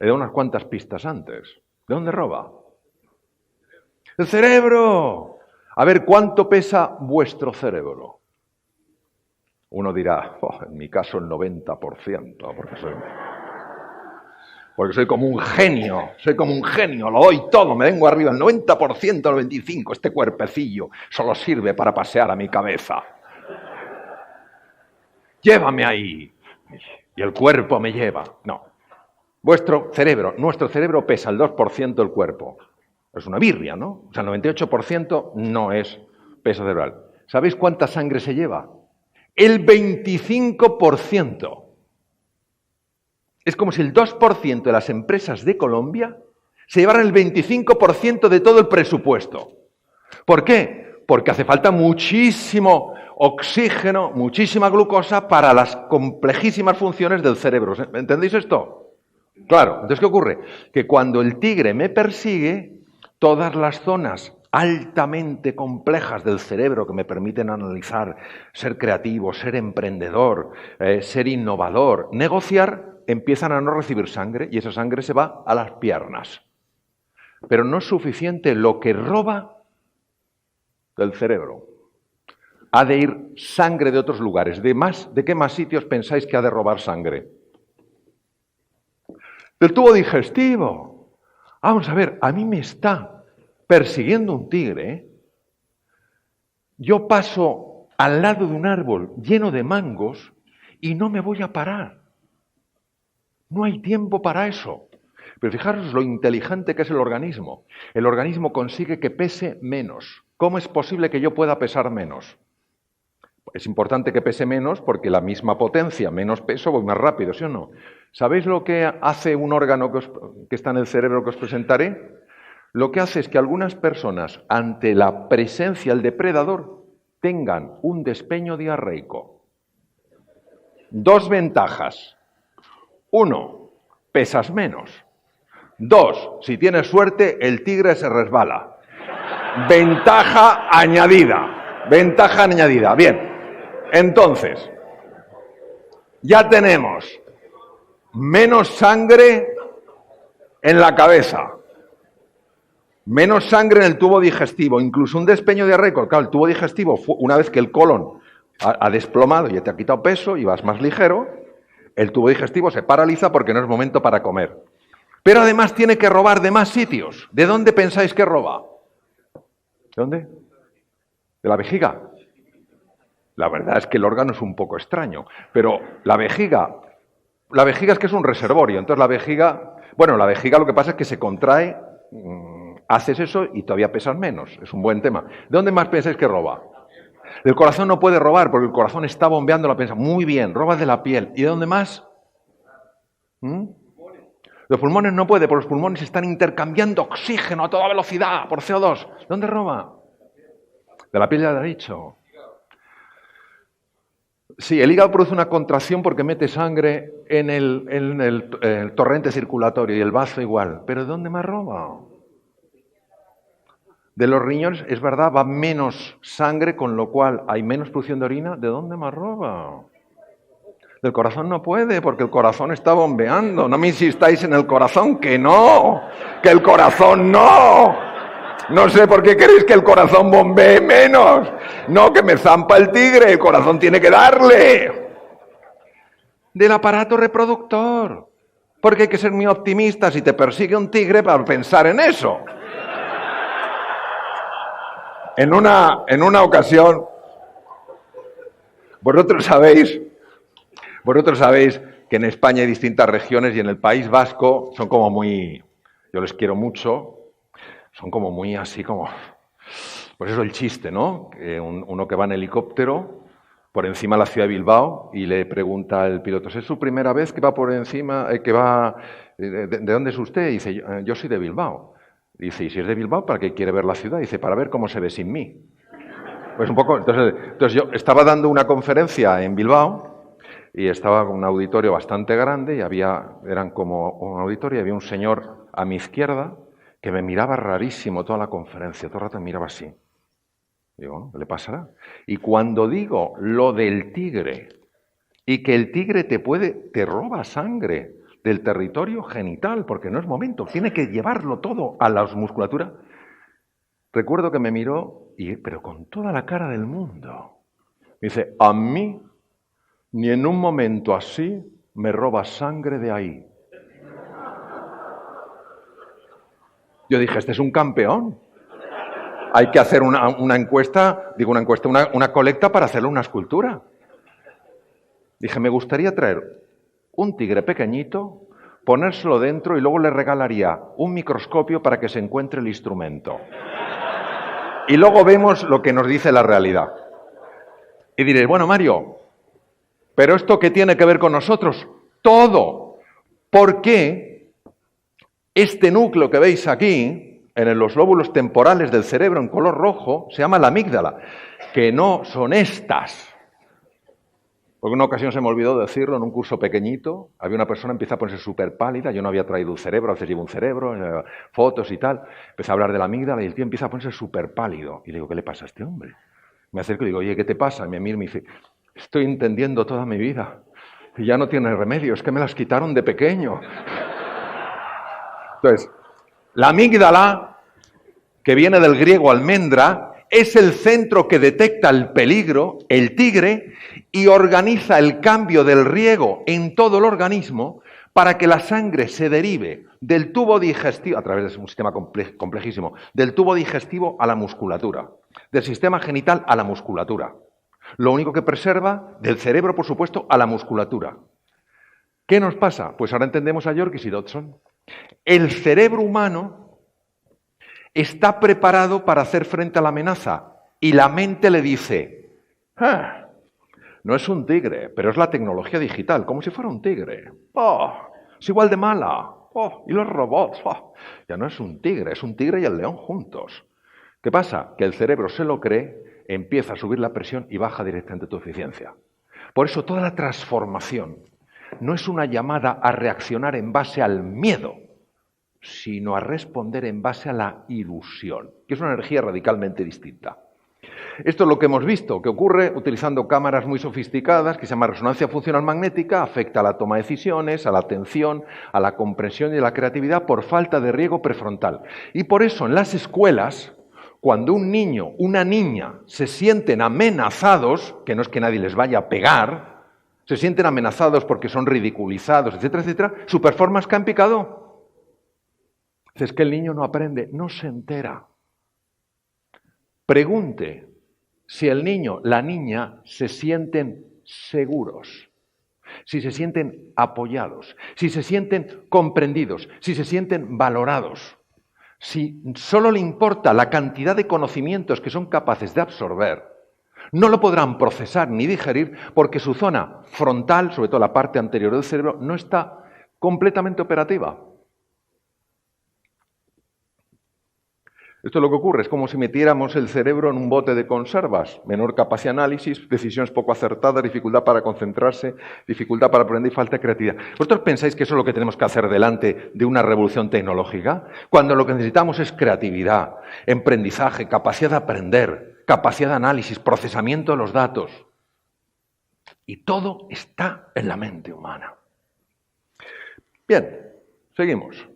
Le doy unas cuantas pistas antes. ¿De dónde roba? ¡El cerebro! A ver, ¿cuánto pesa vuestro cerebro? Uno dirá, en mi caso el 90%, porque soy como un genio, lo doy todo, me vengo arriba, el 90%, el 25%, este cuerpecillo solo sirve para pasear a mi cabeza. Llévame ahí. Y el cuerpo me lleva. No. Nuestro cerebro pesa el 2% del cuerpo. Es una birria, ¿no? O sea, el 98% no es peso cerebral. ¿Sabéis cuánta sangre se lleva? El 25%. Es como si el 2% de las empresas de Colombia se llevaran el 25% de todo el presupuesto. ¿Por qué? Porque hace falta muchísimo oxígeno, muchísima glucosa para las complejísimas funciones del cerebro. ¿Entendéis esto? Claro. Entonces, ¿qué ocurre? Que cuando el tigre me persigue, todas las zonas altamente complejas del cerebro que me permiten analizar, ser creativo, ser emprendedor, ser innovador, negociar, empiezan a no recibir sangre y esa sangre se va a las piernas. Pero no es suficiente lo que roba del cerebro. Ha de ir sangre de otros lugares. ¿De qué más sitios pensáis que ha de robar sangre? Del tubo digestivo. Vamos a ver, a mí me está persiguiendo un tigre. Yo paso al lado de un árbol lleno de mangos y no me voy a parar. No hay tiempo para eso. Pero fijaros lo inteligente que es el organismo. El organismo consigue que pese menos. ¿Cómo es posible que yo pueda pesar menos? Es importante que pese menos porque la misma potencia, menos peso, voy más rápido, ¿sí o no? ¿Sabéis lo que hace un órgano que está en el cerebro que os presentaré? Lo que hace es que algunas personas, ante la presencia del depredador, tengan un despeño diarreico. Dos ventajas. Uno, pesas menos. 2, si tienes suerte, el tigre se resbala. Ventaja añadida. Ventaja añadida. Bien, entonces, ya tenemos menos sangre en la cabeza, menos sangre en el tubo digestivo, incluso un despeño diarreico. Claro, el tubo digestivo, una vez que el colon ha desplomado y te ha quitado peso y vas más ligero, el tubo digestivo se paraliza porque no es momento para comer. Pero además tiene que robar de más sitios. ¿De dónde pensáis que roba? ¿De dónde? ¿De la vejiga? La verdad es que el órgano es un poco extraño, pero la vejiga es que es un reservorio. Entonces la vejiga lo que pasa es que se contrae, haces eso y todavía pesas menos. Es un buen tema. ¿De dónde más pensáis que roba? El corazón no puede robar porque el corazón está bombeando la pensa. Muy bien, roba de la piel. ¿Y de dónde más? Los pulmones no puede, porque los pulmones están intercambiando oxígeno a toda velocidad por CO2. ¿Dónde roba? De la piel, ya lo he dicho. Sí, el hígado produce una contracción porque mete sangre en el torrente circulatorio y el bazo igual. ¿Pero de dónde más roba? De los riñones, es verdad, va menos sangre, con lo cual hay menos producción de orina. ¿De dónde más roba? Del corazón no puede, porque el corazón está bombeando. No me insistáis en el corazón, que no, que el corazón no. No sé por qué queréis que el corazón bombee menos. No, que me zampa el tigre, el corazón tiene que darle. Del aparato reproductor. Porque hay que ser muy optimista si te persigue un tigre para pensar en eso. En una ocasión, vosotros sabéis que en España hay distintas regiones y en el País Vasco son como muy, yo les quiero mucho, son como muy así como, pues eso el chiste, ¿no? Uno que va en helicóptero por encima de la ciudad de Bilbao y le pregunta al piloto, ¿es su primera vez que va por encima, ¿de dónde es usted? Y dice, yo soy de Bilbao. Dice, ¿y si es de Bilbao, para qué quiere ver la ciudad? Dice, para ver cómo se ve sin mí. Pues un poco, entonces yo estaba dando una conferencia en Bilbao y estaba con un auditorio bastante grande y eran como un auditorio y había un señor a mi izquierda que me miraba rarísimo toda la conferencia, todo el rato me miraba así. Digo, ¿qué le pasará? Y cuando digo lo del tigre y que el tigre te roba sangre del territorio genital, porque no es momento, tiene que llevarlo todo a la musculatura. Recuerdo que me miró, pero con toda la cara del mundo. Me dice, a mí ni en un momento así me roba sangre de ahí. Yo dije, este es un campeón. Hay que hacer una colecta para hacerle una escultura. Dije, me gustaría traer un tigre pequeñito, ponérselo dentro y luego le regalaría un microscopio para que se encuentre el instrumento. Y luego vemos lo que nos dice la realidad. Y diréis, bueno, Mario, ¿pero esto qué tiene que ver con nosotros? Todo. ¿Por qué este núcleo que veis aquí, en los lóbulos temporales del cerebro en color rojo, se llama la amígdala? Que no son estas. Porque una ocasión se me olvidó decirlo en un curso pequeñito, había una persona que empieza a ponerse súper pálida, yo no había traído un cerebro, a veces llevo un cerebro, fotos y tal, empecé a hablar de la amígdala y el tío empieza a ponerse súper pálido. Y le digo, ¿qué le pasa a este hombre? Me acerco y digo, oye, ¿qué te pasa? Y me mira y me dice, estoy entendiendo toda mi vida y ya no tiene remedio, es que me las quitaron de pequeño. Entonces, la amígdala, que viene del griego almendra, es el centro que detecta el peligro, el tigre, y organiza el cambio del riego en todo el organismo para que la sangre se derive del tubo digestivo, a través de un sistema complejísimo, del tubo digestivo a la musculatura, del sistema genital a la musculatura. Lo único que preserva, del cerebro, por supuesto, a la musculatura. ¿Qué nos pasa? Pues ahora entendemos a Yorkis y Dodson. El cerebro humano está preparado para hacer frente a la amenaza y la mente le dice, no es un tigre, pero es la tecnología digital, como si fuera un tigre. Es igual de mala. Y los robots. Ya no es un tigre y el león juntos. ¿Qué pasa? Que el cerebro se lo cree, empieza a subir la presión y baja directamente tu eficiencia. Por eso toda la transformación no es una llamada a reaccionar en base al miedo, sino a responder en base a la ilusión, que es una energía radicalmente distinta. Esto es lo que hemos visto, que ocurre utilizando cámaras muy sofisticadas, que se llama resonancia funcional magnética, afecta a la toma de decisiones, a la atención, a la comprensión y a la creatividad por falta de riego prefrontal. Y por eso en las escuelas, cuando un niño, una niña se sienten amenazados, que no es que nadie les vaya a pegar, se sienten amenazados porque son ridiculizados, etcétera, etcétera, su performance que han picado. Es que el niño no aprende, no se entera. Pregunte si el niño, la niña, se sienten seguros, si se sienten apoyados, si se sienten comprendidos, si se sienten valorados, si solo le importa la cantidad de conocimientos que son capaces de absorber, no lo podrán procesar ni digerir porque su zona frontal, sobre todo la parte anterior del cerebro, no está completamente operativa. Esto es lo que ocurre, es como si metiéramos el cerebro en un bote de conservas, menor capacidad de análisis, decisiones poco acertadas, dificultad para concentrarse, dificultad para aprender y falta de creatividad. ¿Vosotros pensáis que eso es lo que tenemos que hacer delante de una revolución tecnológica? Cuando lo que necesitamos es creatividad, emprendizaje, capacidad de aprender, capacidad de análisis, procesamiento de los datos. Y todo está en la mente humana. Bien, seguimos.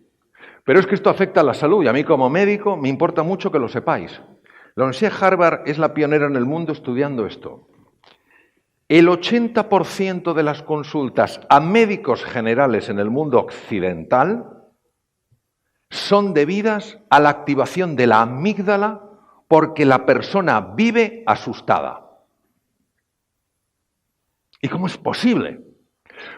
Pero es que esto afecta a la salud y a mí como médico me importa mucho que lo sepáis. La Universidad de Harvard es la pionera en el mundo estudiando esto. El 80% de las consultas a médicos generales en el mundo occidental son debidas a la activación de la amígdala porque la persona vive asustada. ¿Y cómo es posible?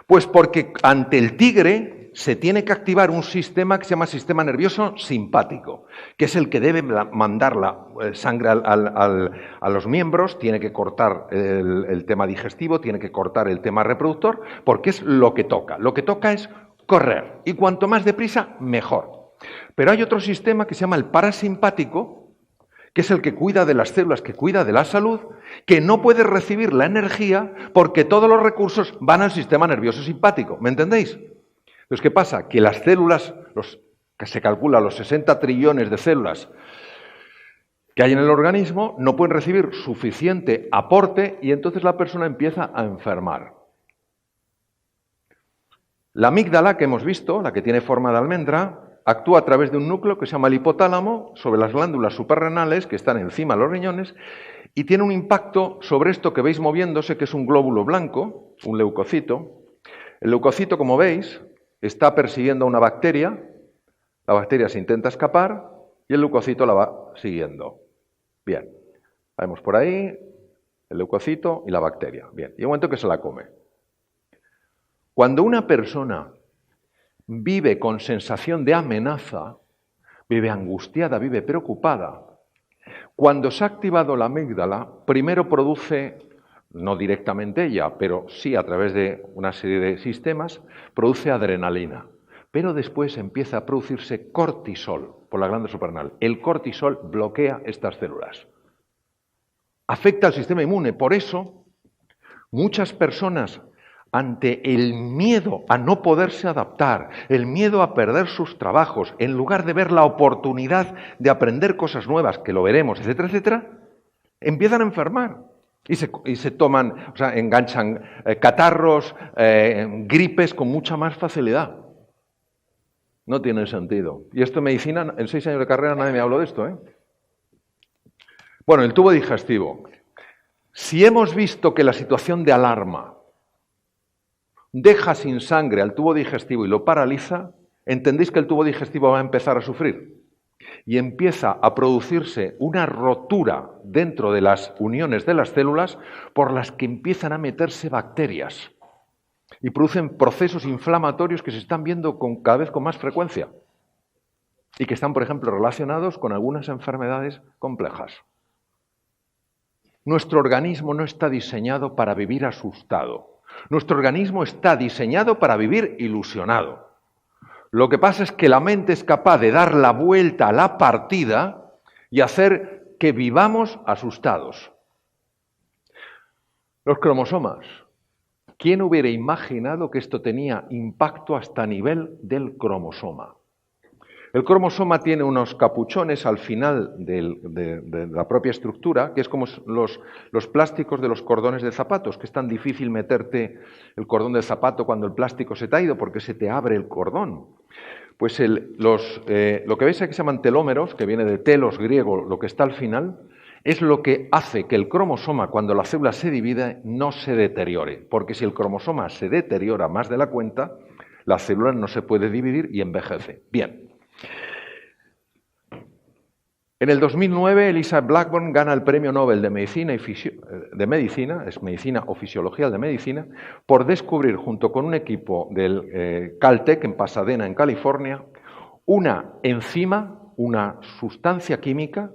Pues porque ante el tigre se tiene que activar un sistema que se llama sistema nervioso simpático, que es el que debe mandar la sangre a los miembros, tiene que cortar el tema digestivo, tiene que cortar el tema reproductor, porque es lo que toca. Lo que toca es correr, y cuanto más deprisa, mejor. Pero hay otro sistema que se llama el parasimpático, que es el que cuida de las células, que cuida de la salud, que no puede recibir la energía porque todos los recursos van al sistema nervioso simpático. ¿Me entendéis? Entonces, ¿qué pasa? Que las células, que se calcula los 60 trillones de células que hay en el organismo, no pueden recibir suficiente aporte y entonces la persona empieza a enfermar. La amígdala que hemos visto, la que tiene forma de almendra, actúa a través de un núcleo que se llama el hipotálamo sobre las glándulas suprarrenales que están encima de los riñones y tiene un impacto sobre esto que veis moviéndose, que es un glóbulo blanco, un leucocito. El leucocito, como veis, está persiguiendo a una bacteria, la bacteria se intenta escapar y el leucocito la va siguiendo. Bien, vemos por ahí el leucocito y la bacteria. Bien, y un momento que se la come. Cuando una persona vive con sensación de amenaza, vive angustiada, vive preocupada, cuando se ha activado la amígdala, primero produce, no directamente ella, pero sí a través de una serie de sistemas, produce adrenalina. Pero después empieza a producirse cortisol por la glándula suprarrenal. El cortisol bloquea estas células. Afecta al sistema inmune. Por eso, muchas personas, ante el miedo a no poderse adaptar, el miedo a perder sus trabajos, en lugar de ver la oportunidad de aprender cosas nuevas, que lo veremos, etcétera, etcétera, empiezan a enfermar. Y se toman, o sea, enganchan catarros, gripes con mucha más facilidad. No tiene sentido. Y esto en medicina, en 6 años de carrera nadie me habló de esto, ¿eh? Bueno, el tubo digestivo. Si hemos visto que la situación de alarma deja sin sangre al tubo digestivo y lo paraliza, entendéis que el tubo digestivo va a empezar a sufrir. Y empieza a producirse una rotura dentro de las uniones de las células por las que empiezan a meterse bacterias y producen procesos inflamatorios que se están viendo cada vez con más frecuencia y que están, por ejemplo, relacionados con algunas enfermedades complejas. Nuestro organismo no está diseñado para vivir asustado. Nuestro organismo está diseñado para vivir ilusionado. Lo que pasa es que la mente es capaz de dar la vuelta a la partida y hacer que vivamos asustados. Los cromosomas. ¿Quién hubiera imaginado que esto tenía impacto hasta a nivel del cromosoma? El cromosoma tiene unos capuchones al final de la propia estructura, que es como los plásticos de los cordones de zapatos, que es tan difícil meterte el cordón del zapato cuando el plástico se te ha ido, porque se te abre el cordón. Pues lo que veis aquí se llaman telómeros, que viene de telos griego, lo que está al final, es lo que hace que el cromosoma, cuando la célula se divide, no se deteriore. Porque si el cromosoma se deteriora más de la cuenta, la célula no se puede dividir y envejece. Bien. En el 2009, Elisa Blackburn gana el Premio Nobel de Medicina, es Medicina o Fisiología de Medicina, por descubrir, junto con un equipo del Caltech en Pasadena, en California, una enzima, una sustancia química,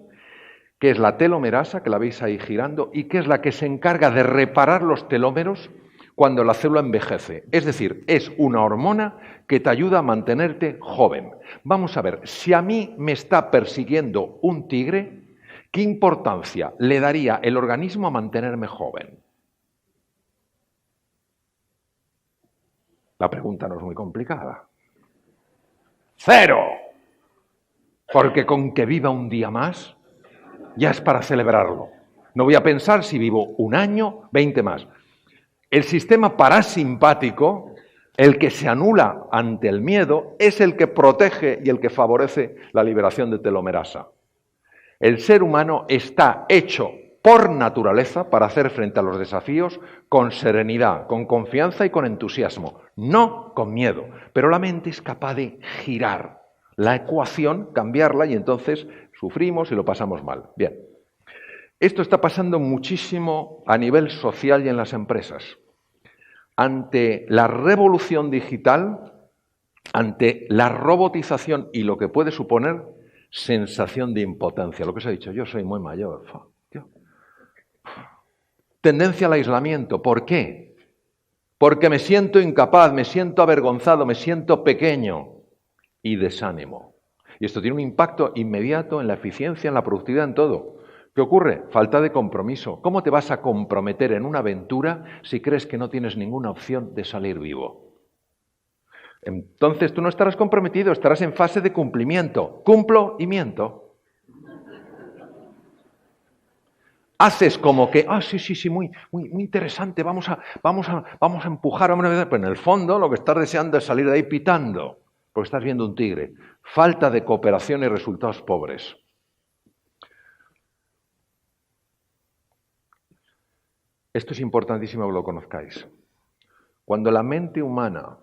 que es la telomerasa, que la veis ahí girando, y que es la que se encarga de reparar los telómeros cuando la célula envejece. Es decir, es una hormona que te ayuda a mantenerte joven. Vamos a ver, si a mí me está persiguiendo un tigre, ¿qué importancia le daría el organismo a mantenerme joven? La pregunta no es muy complicada. ¡Cero! Porque con que viva un día más, ya es para celebrarlo. No voy a pensar si vivo un año, 20 más. El sistema parasimpático, el que se anula ante el miedo, es el que protege y el que favorece la liberación de telomerasa. El ser humano está hecho por naturaleza para hacer frente a los desafíos con serenidad, con confianza y con entusiasmo, no con miedo. Pero la mente es capaz de girar la ecuación, cambiarla y entonces sufrimos y lo pasamos mal. Bien. Esto está pasando muchísimo a nivel social y en las empresas. Ante la revolución digital, ante la robotización y lo que puede suponer, sensación de impotencia. Lo que os he dicho, yo soy muy mayor. Tendencia al aislamiento. ¿Por qué? Porque me siento incapaz, me siento avergonzado, me siento pequeño y desánimo. Y esto tiene un impacto inmediato en la eficiencia, en la productividad, en todo. ¿Qué ocurre? Falta de compromiso. ¿Cómo te vas a comprometer en una aventura si crees que no tienes ninguna opción de salir vivo? Entonces tú no estarás comprometido, estarás en fase de cumplimiento. Cumplo y miento. Haces como que, sí, muy interesante, vamos a empujar. Pero en el fondo lo que estás deseando es salir de ahí pitando, porque estás viendo un tigre. Falta de cooperación y resultados pobres. Esto es importantísimo que lo conozcáis. Cuando la mente humana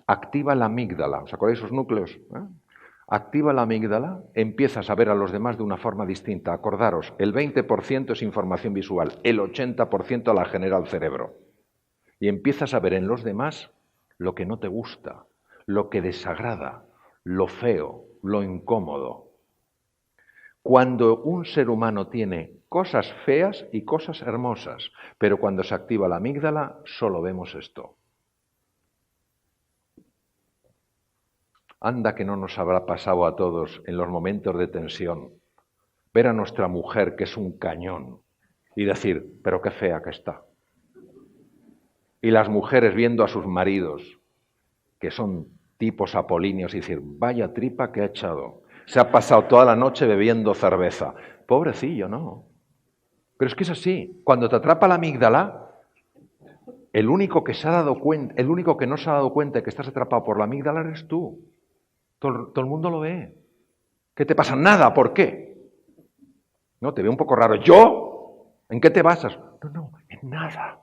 activa la amígdala, ¿os acordáis de esos núcleos? Activa la amígdala, empiezas a ver a los demás de una forma distinta. Acordaros, el 20% es información visual, el 80% la genera el cerebro. Y empiezas a ver en los demás lo que no te gusta, lo que desagrada, lo feo, lo incómodo. Cuando un ser humano tiene cosas feas y cosas hermosas, pero cuando se activa la amígdala solo vemos esto. Anda que no nos habrá pasado a todos en los momentos de tensión ver a nuestra mujer que es un cañón y decir, pero qué fea que está. Y las mujeres viendo a sus maridos que son tipos apolíneos y decir, vaya tripa que ha echado. Se ha pasado toda la noche bebiendo cerveza. Pobrecillo, ¿no? Pero es que es así. Cuando te atrapa la amígdala, el único que no se ha dado cuenta de que estás atrapado por la amígdala eres tú. Todo el mundo lo ve. ¿Qué te pasa? Nada. ¿Por qué? No, te ve un poco raro. ¿Yo? ¿En qué te basas? No, en nada.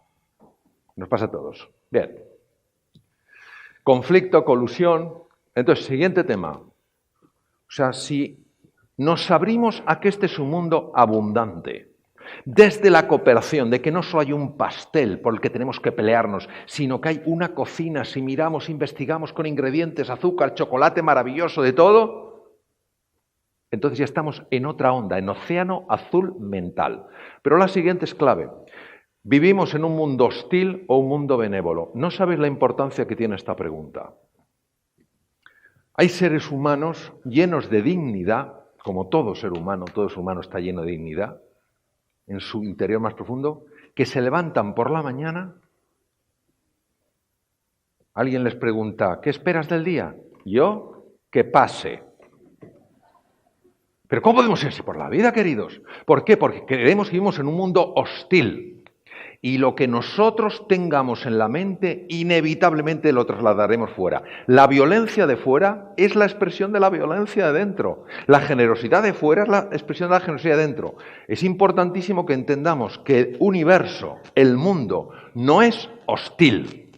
Nos pasa a todos. Bien. Conflicto, colusión. Entonces, siguiente tema. O sea, si nos abrimos a que este es un mundo abundante, desde la cooperación, de que no solo hay un pastel por el que tenemos que pelearnos, sino que hay una cocina, si miramos, investigamos con ingredientes, azúcar, chocolate maravilloso, de todo, entonces ya estamos en otra onda, en océano azul mental. Pero la siguiente es clave. ¿Vivimos en un mundo hostil o un mundo benévolo? No sabéis la importancia que tiene esta pregunta. Hay seres humanos llenos de dignidad, como todo ser humano está lleno de dignidad, en su interior más profundo, que se levantan por la mañana Alguien les pregunta, ¿qué esperas del día? Yo, que pase. Pero ¿cómo podemos ir así por la vida, queridos? ¿Por qué? Porque creemos que vivimos en un mundo hostil. Y lo que nosotros tengamos en la mente, inevitablemente lo trasladaremos fuera. La violencia de fuera es la expresión de la violencia de dentro. La generosidad de fuera es la expresión de la generosidad de dentro. Es importantísimo que entendamos que el universo, el mundo, no es hostil.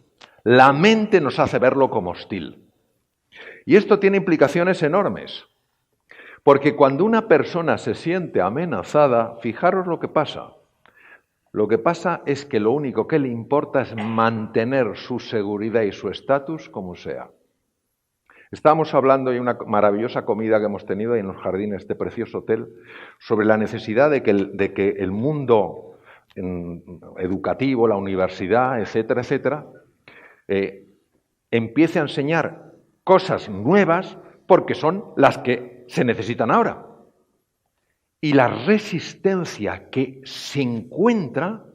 La mente nos hace verlo como hostil. Y esto tiene implicaciones enormes. Porque cuando una persona se siente amenazada, fijaros lo que pasa. Lo que pasa es que lo único que le importa es mantener su seguridad y su estatus como sea. Estábamos hablando de una maravillosa comida que hemos tenido ahí en los jardines de este precioso hotel sobre la necesidad de que el mundo educativo, la universidad, etcétera, etcétera, empiece a enseñar cosas nuevas porque son las que se necesitan ahora. Y la resistencia que se encuentra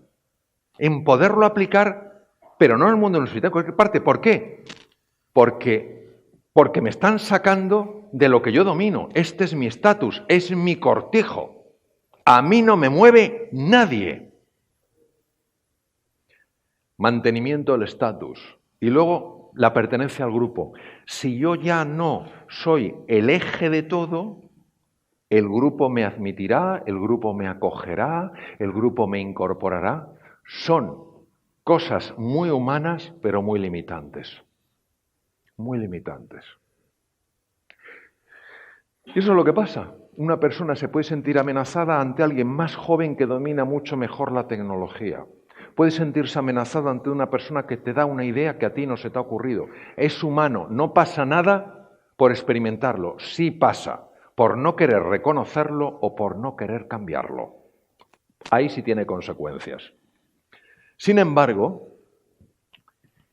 en poderlo aplicar, pero no en el mundo universitario, en cualquier parte. ¿Por qué? Porque me están sacando de lo que yo domino. Este es mi estatus, es mi cortijo. A mí no me mueve nadie. Mantenimiento del estatus. Y luego la pertenencia al grupo. Si yo ya no soy el eje de todo, el grupo me admitirá, el grupo me acogerá, el grupo me incorporará. Son cosas muy humanas, pero muy limitantes. Muy limitantes. Y eso es lo que pasa. Una persona se puede sentir amenazada ante alguien más joven que domina mucho mejor la tecnología. Puede sentirse amenazada ante una persona que te da una idea que a ti no se te ha ocurrido. Es humano, no pasa nada por experimentarlo. Sí pasa por no querer reconocerlo o por no querer cambiarlo. Ahí sí tiene consecuencias. Sin embargo,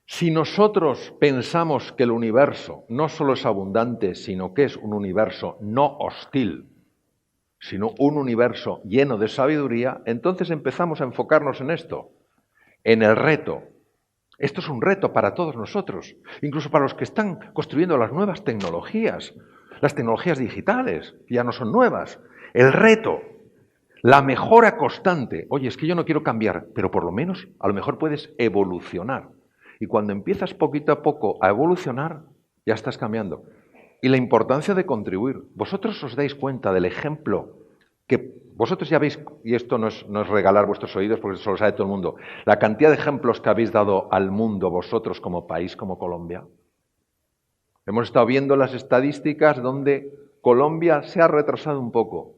si nosotros pensamos que el universo no solo es abundante, sino que es un universo no hostil, sino un universo lleno de sabiduría, entonces empezamos a enfocarnos en esto, en el reto. Esto es un reto para todos nosotros, incluso para los que están construyendo las nuevas tecnologías. Las tecnologías digitales ya no son nuevas. El reto, la mejora constante. Oye, es que yo no quiero cambiar, pero por lo menos a lo mejor puedes evolucionar. Y cuando empiezas poquito a poco a evolucionar, ya estás cambiando. Y la importancia de contribuir. Vosotros os dais cuenta del ejemplo que vosotros ya veis, y esto no es regalar vuestros oídos porque eso lo sabe todo el mundo, la cantidad de ejemplos que habéis dado al mundo vosotros como país, como Colombia. Hemos estado viendo las estadísticas donde Colombia se ha retrasado un poco.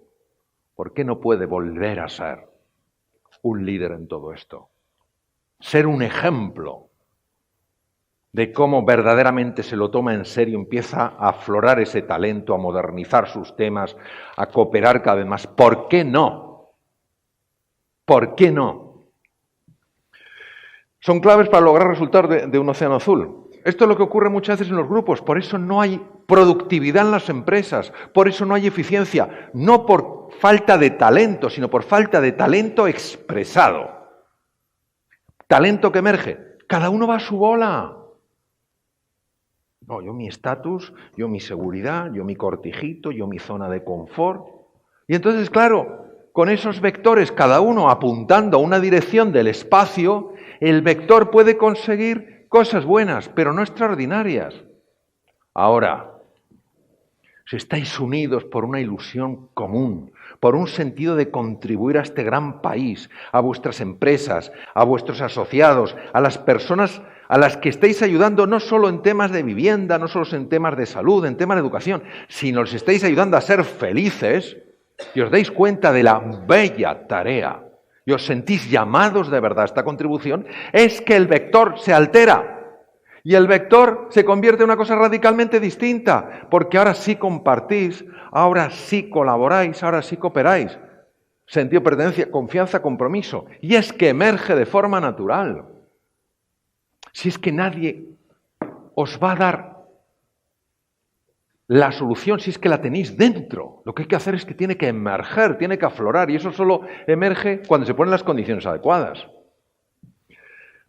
¿Por qué no puede volver a ser un líder en todo esto? Ser un ejemplo de cómo verdaderamente se lo toma en serio, empieza a aflorar ese talento, a modernizar sus temas, a cooperar cada vez más. ¿Por qué no? ¿Por qué no? Son claves para lograr resultados de un océano azul. Esto es lo que ocurre muchas veces en los grupos, por eso no hay productividad en las empresas, por eso no hay eficiencia, no por falta de talento, sino por falta de talento expresado. Talento que emerge, cada uno va a su bola. No, yo mi estatus, yo mi seguridad, yo mi cortijito, yo mi zona de confort. Y entonces, claro, con esos vectores, cada uno apuntando a una dirección del espacio, el vector puede conseguir cosas buenas, pero no extraordinarias. Ahora, si estáis unidos por una ilusión común, por un sentido de contribuir a este gran país, a vuestras empresas, a vuestros asociados, a las personas a las que estáis ayudando no solo en temas de vivienda, no solo en temas de salud, en temas de educación, sino les estáis ayudando a ser felices, y os dais cuenta de la bella tarea y os sentís llamados de verdad a esta contribución, es que el vector se altera y el vector se convierte en una cosa radicalmente distinta, porque ahora sí compartís, ahora sí colaboráis, ahora sí cooperáis. Sentido de pertenencia, confianza, compromiso. Y es que emerge de forma natural. Si es que nadie os va a dar la solución, si es que la tenéis dentro, lo que hay que hacer es que tiene que emerger, tiene que aflorar, y eso solo emerge cuando se ponen las condiciones adecuadas.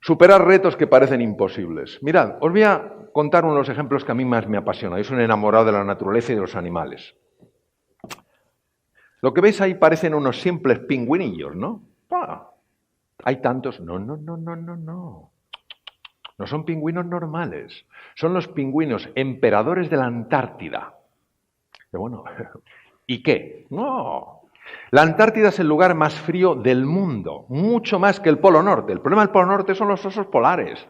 Superar retos que parecen imposibles. Mirad, os voy a contar uno de los ejemplos que a mí más me apasiona. Yo soy un enamorado de la naturaleza y de los animales. Lo que veis ahí parecen unos simples pingüinillos, ¿no? ¿Hay tantos? No. No son pingüinos normales. Son los pingüinos emperadores de la Antártida. Pero bueno, ¿y qué? No. La Antártida es el lugar más frío del mundo, mucho más que el Polo Norte. El problema del Polo Norte son los osos polares,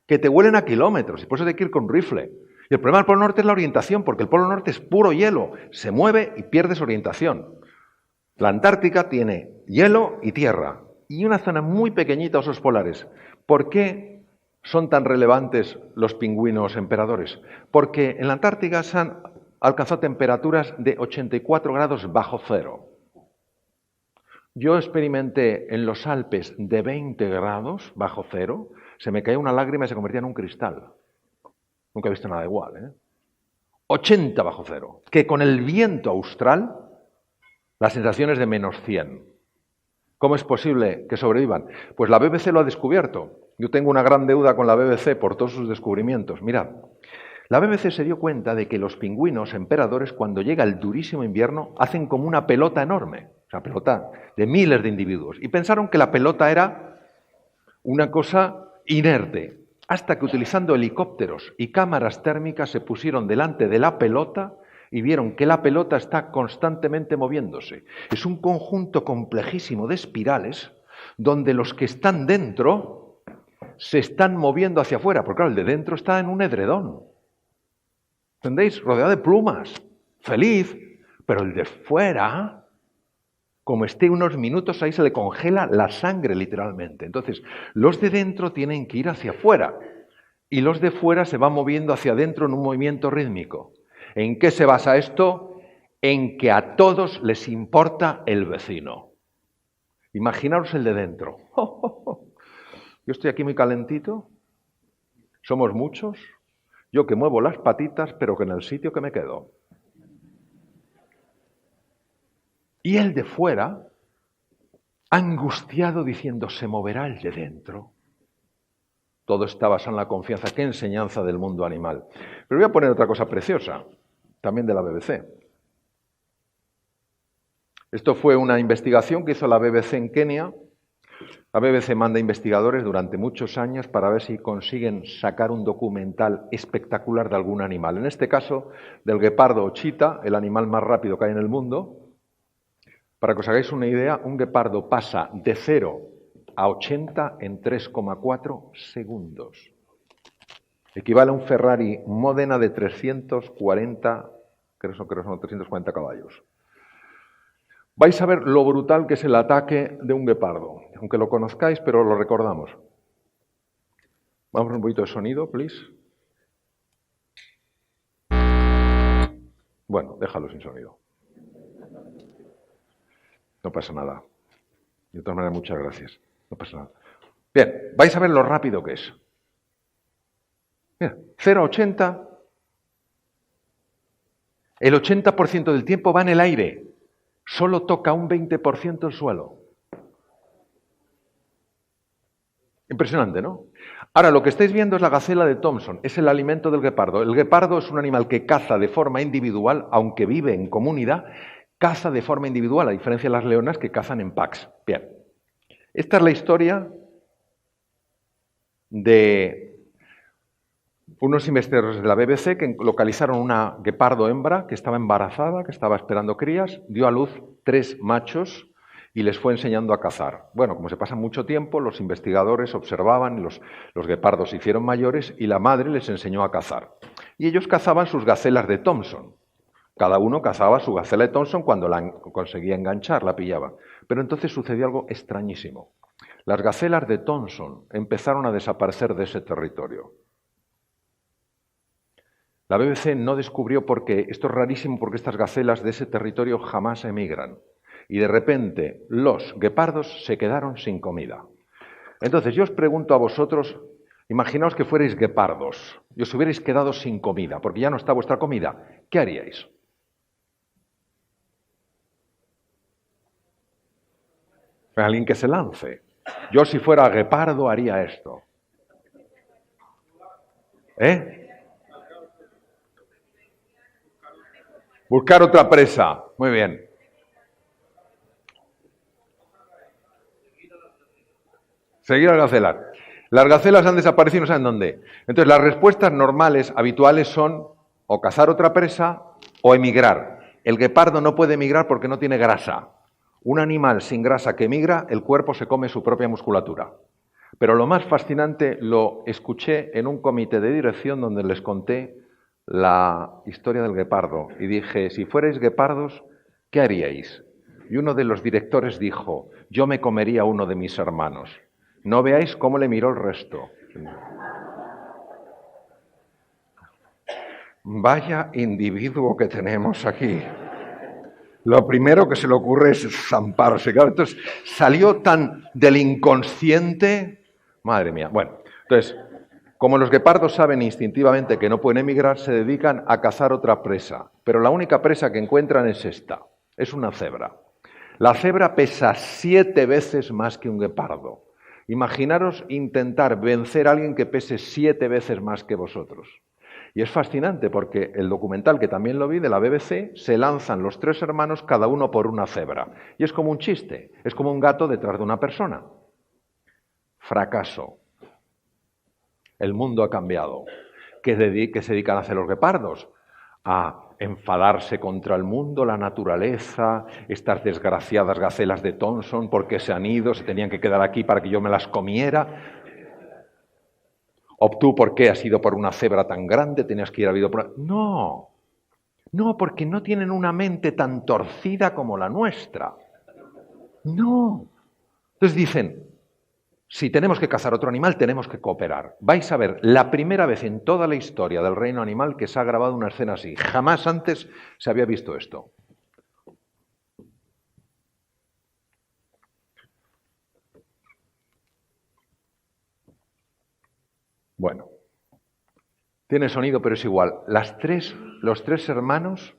que te huelen a kilómetros, y por eso hay que ir con rifle. Y el problema del Polo Norte es la orientación, porque el Polo Norte es puro hielo, se mueve y pierdes orientación. La Antártica tiene hielo y tierra, y una zona muy pequeñita de osos polares. ¿Por qué son tan relevantes los pingüinos emperadores? Porque en la Antártica se han alcanzado temperaturas de 84 grados bajo cero. Yo experimenté en los Alpes de 20 grados bajo cero, se me caía una lágrima y se convertía en un cristal. Nunca he visto nada igual, ¿eh? 80 bajo cero, que con el viento austral la sensación es de menos 100. ¿Cómo es posible que sobrevivan? Pues la BBC lo ha descubierto. Yo tengo una gran deuda con la BBC por todos sus descubrimientos. Mirad, la BBC se dio cuenta de que los pingüinos emperadores, cuando llega el durísimo invierno, hacen como una pelota enorme, una pelota de miles de individuos, y pensaron que la pelota era una cosa inerte, hasta que utilizando helicópteros y cámaras térmicas se pusieron delante de la pelota y vieron que la pelota está constantemente moviéndose. Es un conjunto complejísimo de espirales donde los que están dentro se están moviendo hacia afuera, porque claro, el de dentro está en un edredón. ¿Entendéis? Rodeado de plumas, feliz, pero el de fuera, como esté unos minutos ahí, se le congela la sangre literalmente. Entonces, los de dentro tienen que ir hacia afuera y los de fuera se van moviendo hacia adentro en un movimiento rítmico. ¿En qué se basa esto? En que a todos les importa el vecino. Imaginaros el de dentro. Yo estoy aquí muy calentito, somos muchos, yo que muevo las patitas, pero que en el sitio que me quedo. Y el de fuera, angustiado, diciendo, ¿se moverá el de dentro? Todo está basado en la confianza. Qué enseñanza del mundo animal. Pero voy a poner otra cosa preciosa, también de la BBC. Esto fue una investigación que hizo la BBC en Kenia. La BBC manda investigadores durante muchos años para ver si consiguen sacar un documental espectacular de algún animal. En este caso, del guepardo o chita, el animal más rápido que hay en el mundo. Para que os hagáis una idea, un guepardo pasa de 0 a 80 en 3,4 segundos. Equivale a un Ferrari Modena de 340, creo que son 340 caballos. Vais a ver lo brutal que es el ataque de un guepardo, aunque lo conozcáis, pero lo recordamos. Vamos a un poquito de sonido, please. Bueno, déjalo sin sonido. No pasa nada. De todas maneras, muchas gracias. No pasa nada. Bien, vais a ver lo rápido que es. Mira, 0 a 80. El 80% del tiempo va en el aire. Solo toca un 20% el suelo. Impresionante, ¿no? Ahora, lo que estáis viendo es la gacela de Thompson. Es el alimento del guepardo. El guepardo es un animal que caza de forma individual, aunque vive en comunidad, caza de forma individual, a diferencia de las leonas que cazan en packs. Bien. Esta es la historia de unos investigadores de la BBC que localizaron una guepardo hembra que estaba embarazada, que estaba esperando crías, dio a luz 3 machos y les fue enseñando a cazar. Bueno, como se pasa mucho tiempo, los investigadores observaban, los guepardos se hicieron mayores y la madre les enseñó a cazar. Y ellos cazaban sus gacelas de Thompson. Cada uno cazaba su gacela de Thompson cuando la conseguía enganchar, la pillaba. Pero entonces sucedió algo extrañísimo. Las gacelas de Thompson empezaron a desaparecer de ese territorio. La BBC no descubrió por qué. Esto es rarísimo porque estas gacelas de ese territorio jamás emigran. Y de repente los guepardos se quedaron sin comida. Entonces yo os pregunto a vosotros, imaginaos que fuerais guepardos y os hubierais quedado sin comida, porque ya no está vuestra comida. ¿Qué haríais? Alguien que se lance. Yo si fuera guepardo haría esto. Buscar otra presa. Muy bien. Seguir a las gacelas. Las gacelas han desaparecido y no saben dónde. Entonces, las respuestas normales, habituales, son o cazar otra presa o emigrar. El guepardo no puede emigrar porque no tiene grasa. Un animal sin grasa que emigra, el cuerpo se come su propia musculatura. Pero lo más fascinante lo escuché en un comité de dirección donde les conté la historia del guepardo. Y dije, si fuerais guepardos, ¿qué haríais? Y uno de los directores dijo, yo me comería a uno de mis hermanos. No veáis cómo le miró el resto. Vaya individuo que tenemos aquí. Lo primero que se le ocurre es zamparse. Claro, entonces salió tan del inconsciente. Madre mía. Bueno, entonces, como los guepardos saben instintivamente que no pueden emigrar, se dedican a cazar otra presa. Pero la única presa que encuentran es esta. Es una cebra. La cebra pesa 7 veces más que un guepardo. Imaginaros intentar vencer a alguien que pese 7 veces más que vosotros. Y es fascinante porque el documental, que también lo vi, de la BBC, se lanzan los 3 hermanos cada uno por una cebra. Y es como un chiste, es como un gato detrás de una persona. Fracaso. El mundo ha cambiado. ¿Qué se dedican a hacer los guepardos? A enfadarse contra el mundo, la naturaleza, estas desgraciadas gacelas de Thompson porque se han ido, se tenían que quedar aquí para que yo me las comiera. ¿O tú por qué has ido por una cebra tan grande? Tenías que ir a por... No, porque no tienen una mente tan torcida como la nuestra. No. Entonces dicen, si tenemos que cazar otro animal, tenemos que cooperar. Vais a ver, la primera vez en toda la historia del reino animal que se ha grabado una escena así. Jamás antes se había visto esto. Bueno, tiene sonido, pero es igual. Los tres hermanos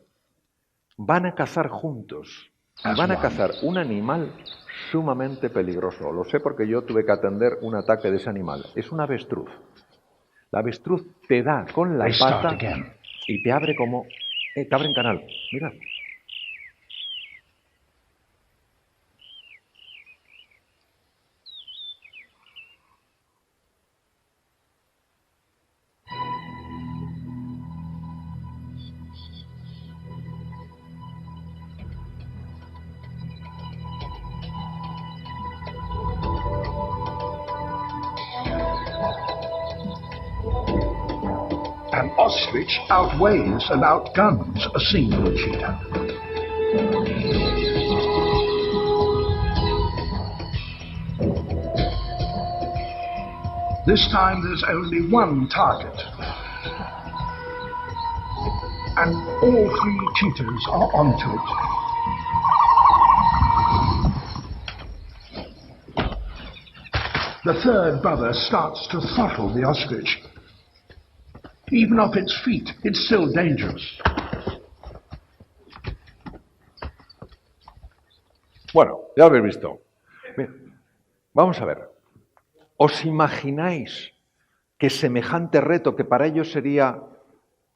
van a cazar juntos. Van a cazar un animal sumamente peligroso. Lo sé porque yo tuve que atender un ataque de ese animal. Es un avestruz. La avestruz te da con la pata y te abre como... te abre en canal. Mirad. An ostrich outweighs and outguns a single cheetah. This time there's only one target. And all 3 cheetahs are onto it. The third brother starts to throttle the ostrich. Even off its feet, it's still dangerous. Bueno, ya lo habéis visto. Bien, vamos a ver. ¿Os imagináis que semejante reto, que para ellos sería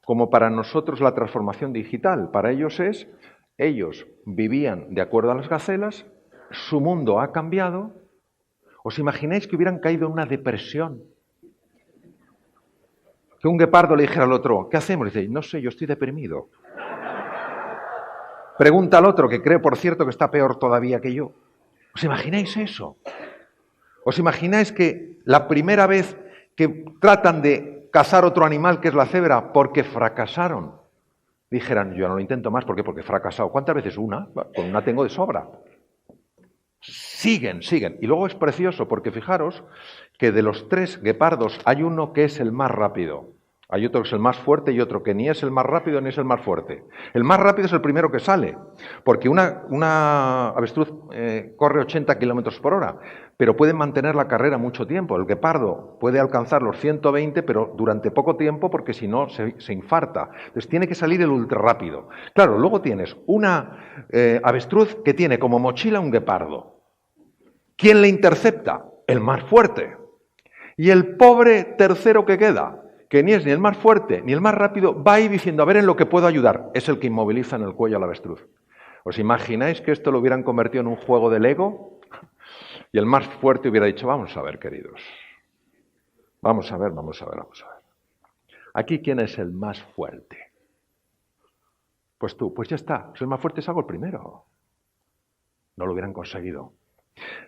como para nosotros la transformación digital, para ellos vivían de acuerdo a las gacelas, su mundo ha cambiado? ¿Os imagináis que hubieran caído en una depresión? Que un guepardo le dijera al otro, ¿qué hacemos? Dice, no sé, yo estoy deprimido. Pregunta al otro, que cree, por cierto, que está peor todavía que yo. ¿Os imagináis eso? ¿Os imagináis que la primera vez que tratan de cazar otro animal, que es la cebra, porque fracasaron, dijeran, yo no lo intento más, ¿por qué? Porque he fracasado. ¿Cuántas veces? Una. Con una tengo de sobra. Siguen. Y luego es precioso, porque fijaros que de los 3 guepardos hay uno que es el más rápido. Hay otro que es el más fuerte y otro que ni es el más rápido ni es el más fuerte. El más rápido es el primero que sale, porque una avestruz corre 80 kilómetros por hora, pero puede mantener la carrera mucho tiempo. El guepardo puede alcanzar los 120, pero durante poco tiempo, porque si no se infarta. Entonces tiene que salir el ultrarrápido. Claro, luego tienes una avestruz que tiene como mochila un guepardo. ¿Quién le intercepta? el más fuerte. Y el pobre tercero que queda, que ni es ni el más fuerte ni el más rápido, va ahí diciendo, a ver en lo que puedo ayudar. Es el que inmoviliza en el cuello al avestruz. ¿Os imagináis que esto lo hubieran convertido en un juego de Lego? Y el más fuerte hubiera dicho, vamos a ver, queridos. Vamos a ver. Aquí, ¿quién es el más fuerte? Pues tú, pues ya está. Soy el más fuerte, salgo el primero. No lo hubieran conseguido.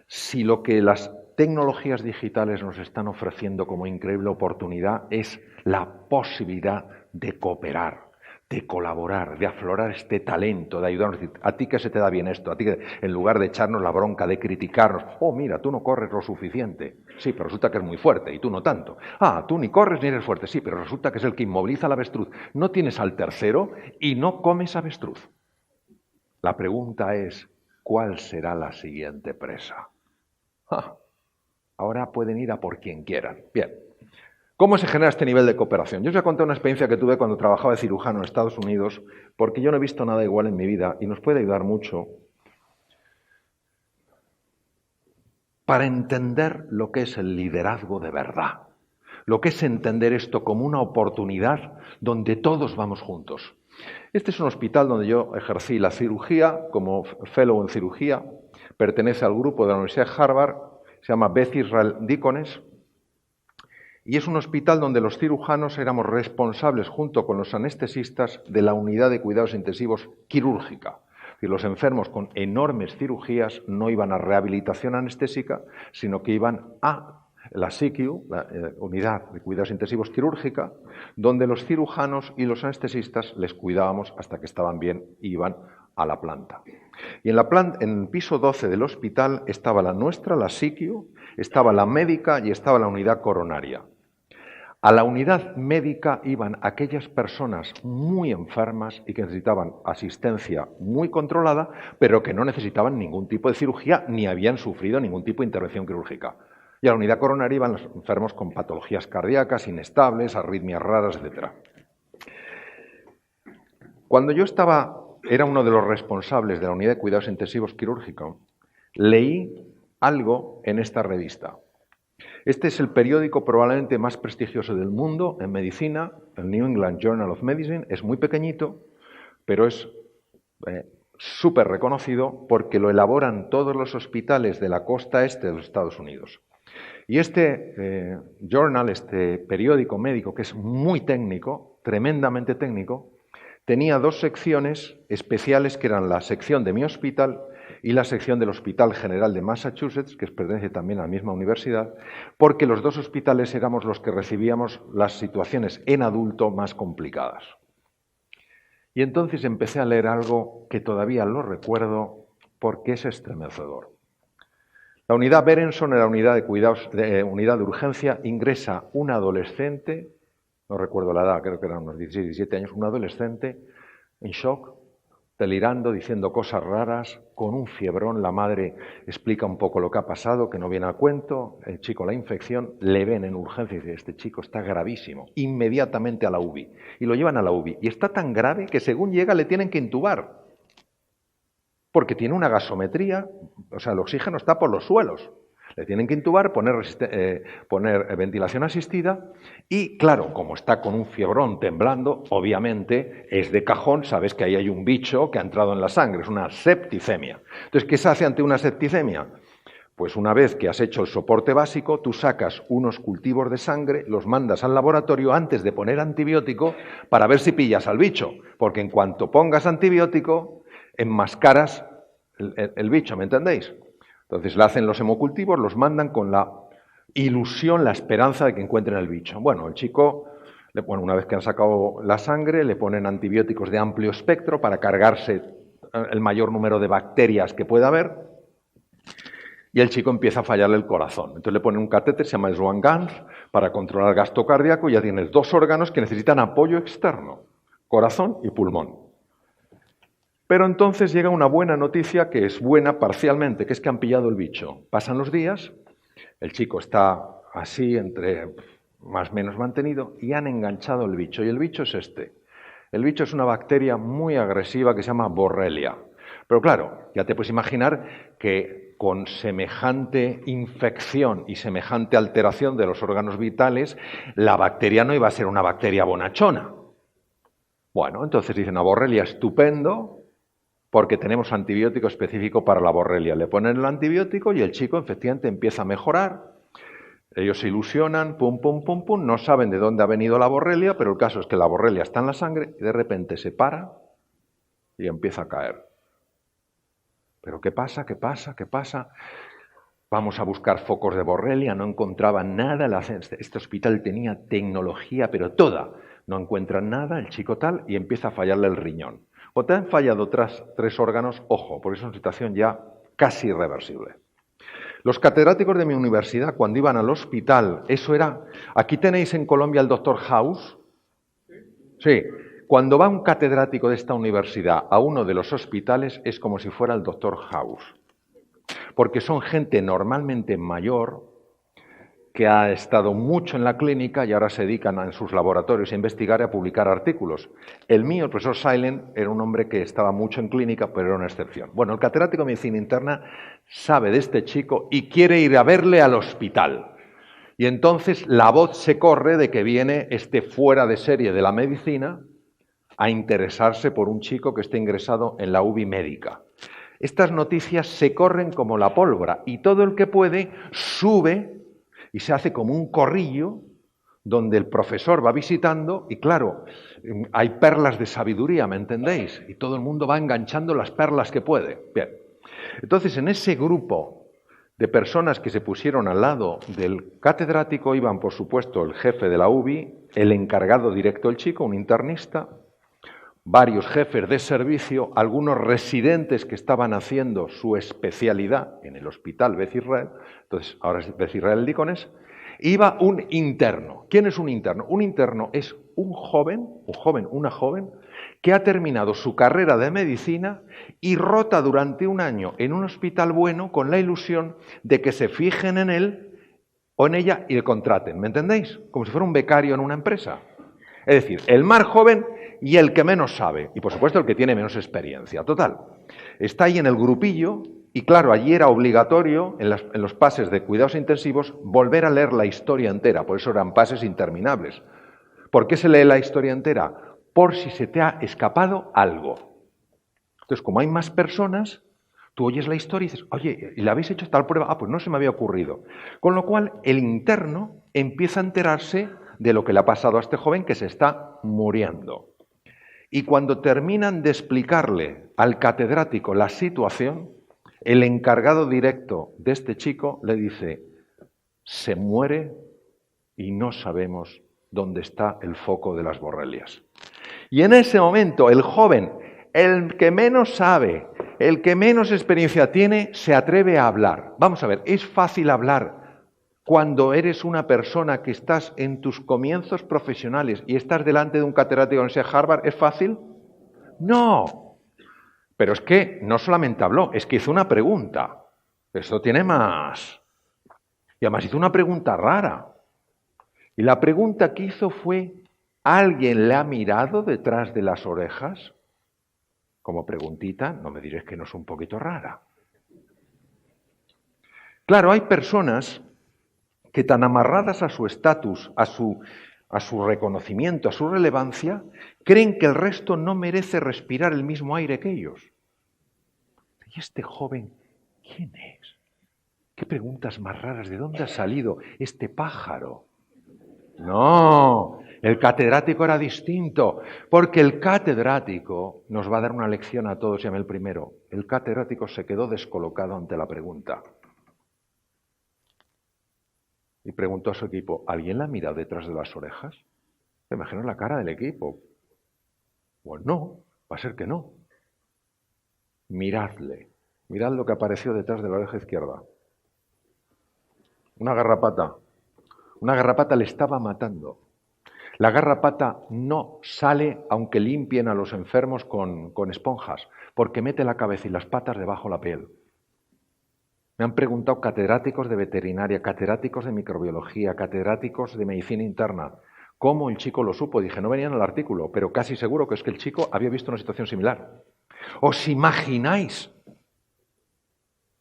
Si lo que las tecnologías digitales nos están ofreciendo como increíble oportunidad es la posibilidad de cooperar, de colaborar, de aflorar este talento, de ayudarnos. A ti que se te da bien esto, a ti que en lugar de echarnos la bronca, de criticarnos, oh mira, tú no corres lo suficiente, sí, pero resulta que es muy fuerte y tú no tanto. Ah, tú ni corres ni eres fuerte, sí, pero resulta que es el que inmoviliza al avestruz. No tienes al tercero y no comes avestruz. La pregunta es, ¿cuál será la siguiente presa? Ahora pueden ir a por quien quieran. Bien. ¿Cómo se genera este nivel de cooperación? Yo os voy a contar una experiencia que tuve cuando trabajaba de cirujano en Estados Unidos, porque yo no he visto nada igual en mi vida y nos puede ayudar mucho para entender lo que es el liderazgo de verdad, lo que es entender esto como una oportunidad donde todos vamos juntos. Este es un hospital donde yo ejercí la cirugía como fellow en cirugía, pertenece al grupo de la Universidad de Harvard, se llama Beth Israel Deaconess, y es un hospital donde los cirujanos éramos responsables, junto con los anestesistas, de la unidad de cuidados intensivos quirúrgica. Es decir, los enfermos con enormes cirugías no iban a rehabilitación anestésica, sino que iban a la SICU, la unidad de cuidados intensivos quirúrgica, donde los cirujanos y los anestesistas les cuidábamos hasta que estaban bien y iban a la planta. Y en el piso 12 del hospital estaba la nuestra, la SICU, estaba la médica y estaba la unidad coronaria. A la unidad médica iban aquellas personas muy enfermas y que necesitaban asistencia muy controlada, pero que no necesitaban ningún tipo de cirugía ni habían sufrido ningún tipo de intervención quirúrgica. Y a la unidad coronaria iban los enfermos con patologías cardíacas, inestables, arritmias raras, etc. Cuando yo era uno de los responsables de la unidad de cuidados intensivos quirúrgicos, leí algo en esta revista. Este es el periódico probablemente más prestigioso del mundo en medicina, el New England Journal of Medicine. Es muy pequeñito, pero es súper reconocido porque lo elaboran todos los hospitales de la costa este de los Estados Unidos. Y este journal, este periódico médico, que es muy técnico, tremendamente técnico, tenía dos secciones especiales que eran la sección de mi hospital y la sección del Hospital General de Massachusetts, que pertenece también a la misma universidad, porque los dos hospitales éramos los que recibíamos las situaciones en adulto más complicadas. Y entonces empecé a leer algo que todavía lo recuerdo porque es estremecedor. La unidad Berenson era unidad de cuidados, unidad de urgencia, ingresa un adolescente, no recuerdo la edad, creo que eran unos 16, 17 años, un adolescente en shock, delirando, diciendo cosas raras, con un fiebrón. La madre explica un poco lo que ha pasado, que no viene al cuento. El chico, la infección, le ven en urgencia y dice, este chico está gravísimo. Inmediatamente a la UBI. Y lo llevan a la UBI. Y está tan grave que según llega le tienen que intubar. Porque tiene una gasometría, o sea, el oxígeno está por los suelos. Le tienen que intubar, poner ventilación asistida y, claro, como está con un fiebrón temblando, obviamente es de cajón, sabes que ahí hay un bicho que ha entrado en la sangre, es una septicemia. Entonces, ¿qué se hace ante una septicemia? Pues una vez que has hecho el soporte básico, tú sacas unos cultivos de sangre, los mandas al laboratorio antes de poner antibiótico para ver si pillas al bicho, porque en cuanto pongas antibiótico, enmascaras el bicho, ¿me entendéis? Entonces le hacen los hemocultivos, los mandan con la ilusión, la esperanza de que encuentren el bicho. Bueno, el chico, una vez que han sacado la sangre, le ponen antibióticos de amplio espectro para cargarse el mayor número de bacterias que pueda haber y el chico empieza a fallarle el corazón. Entonces le ponen un catéter, se llama el Swan-Ganz, para controlar el gasto cardíaco y ya tienes dos órganos que necesitan apoyo externo, corazón y pulmón. Pero entonces llega una buena noticia, que es buena parcialmente, que es que han pillado el bicho. Pasan los días, el chico está así, entre más o menos mantenido, y han enganchado el bicho. Y el bicho es este. El bicho es una bacteria muy agresiva que se llama Borrelia. Pero claro, ya te puedes imaginar que con semejante infección y semejante alteración de los órganos vitales, la bacteria no iba a ser una bacteria bonachona. Bueno, entonces dicen a Borrelia, estupendo, porque tenemos antibiótico específico para la Borrelia. Le ponen el antibiótico y el chico efectivamente empieza a mejorar. Ellos se ilusionan, pum, pum, pum, pum, no saben de dónde ha venido la Borrelia, pero el caso es que la Borrelia está en la sangre y de repente se para y empieza a caer. ¿Pero qué pasa? ¿Qué pasa? ¿Qué pasa? Vamos a buscar focos de Borrelia, no encontraban nada, este hospital tenía tecnología, pero toda. No encuentran nada, el chico tal, y empieza a fallarle el riñón. O te han fallado tres órganos, ojo, porque es una situación ya casi irreversible. Los catedráticos de mi universidad, cuando iban al hospital, eso era... Aquí tenéis en Colombia el doctor House. Sí. Cuando va un catedrático de esta universidad a uno de los hospitales, es como si fuera el doctor House. Porque son gente normalmente mayor, que ha estado mucho en la clínica y ahora se dedican en sus laboratorios a investigar y a publicar artículos. El mío, el profesor Silent, era un hombre que estaba mucho en clínica, pero era una excepción. Bueno, el catedrático de medicina interna sabe de este chico y quiere ir a verle al hospital. Y entonces la voz se corre de que viene este fuera de serie de la medicina a interesarse por un chico que está ingresado en la UBI médica. Estas noticias se corren como la pólvora y todo el que puede sube y se hace como un corrillo donde el profesor va visitando y claro, hay perlas de sabiduría, ¿me entendéis? Y todo el mundo va enganchando las perlas que puede. Bien, entonces en ese grupo de personas que se pusieron al lado del catedrático iban, por supuesto, el jefe de la UBI, el encargado directo del chico, un internista, varios jefes de servicio, algunos residentes que estaban haciendo su especialidad en el hospital Beth Israel, entonces ahora es Beth Israel Deaconess, iba un interno. ¿Quién es un interno? Un interno es una joven, que ha terminado su carrera de medicina y rota durante un año en un hospital bueno con la ilusión de que se fijen en él o en ella y le contraten, ¿me entendéis? Como si fuera un becario en una empresa. Es decir, el más joven y el que menos sabe, y por supuesto el que tiene menos experiencia. Total, está ahí en el grupillo y claro, allí era obligatorio, en los pases de cuidados intensivos, volver a leer la historia entera, por eso eran pases interminables. ¿Por qué se lee la historia entera? Por si se te ha escapado algo. Entonces, como hay más personas, tú oyes la historia y dices, oye, ¿y le habéis hecho tal prueba? Ah, pues no se me había ocurrido. Con lo cual, el interno empieza a enterarse de lo que le ha pasado a este joven que se está muriendo. Y cuando terminan de explicarle al catedrático la situación, el encargado directo de este chico le dice, se muere y no sabemos dónde está el foco de las borrelias. Y en ese momento el joven, el que menos sabe, el que menos experiencia tiene, se atreve a hablar. Vamos a ver, ¿es fácil hablar cuando eres una persona que estás en tus comienzos profesionales y estás delante de un catedrático de la Universidad de Harvard? ¿Es fácil? No. Pero es que no solamente habló, es que hizo una pregunta. Esto tiene más. Y además hizo una pregunta rara. Y la pregunta que hizo fue, ¿alguien le ha mirado detrás de las orejas? Como preguntita, no me diréis que no es un poquito rara. Claro, hay personas que tan amarradas a su estatus, a su reconocimiento, a su relevancia, creen que el resto no merece respirar el mismo aire que ellos. ¿Y este joven quién es? ¿Qué preguntas más raras? ¿De dónde ha salido este pájaro? No, el catedrático era distinto, porque el catedrático nos va a dar una lección a todos, llame el primero. El catedrático se quedó descolocado ante la pregunta. Y preguntó a su equipo, ¿alguien la ha mirado detrás de las orejas? Me imagino la cara del equipo. Pues no, va a ser que no. Miradle, mirad lo que apareció detrás de la oreja izquierda. Una garrapata. Una garrapata le estaba matando. La garrapata no sale aunque limpien a los enfermos con esponjas, porque mete la cabeza y las patas debajo de la piel. Me han preguntado catedráticos de veterinaria, catedráticos de microbiología, catedráticos de medicina interna, ¿cómo el chico lo supo? Dije, no venía en el artículo, pero casi seguro que es que el chico había visto una situación similar. ¿Os imagináis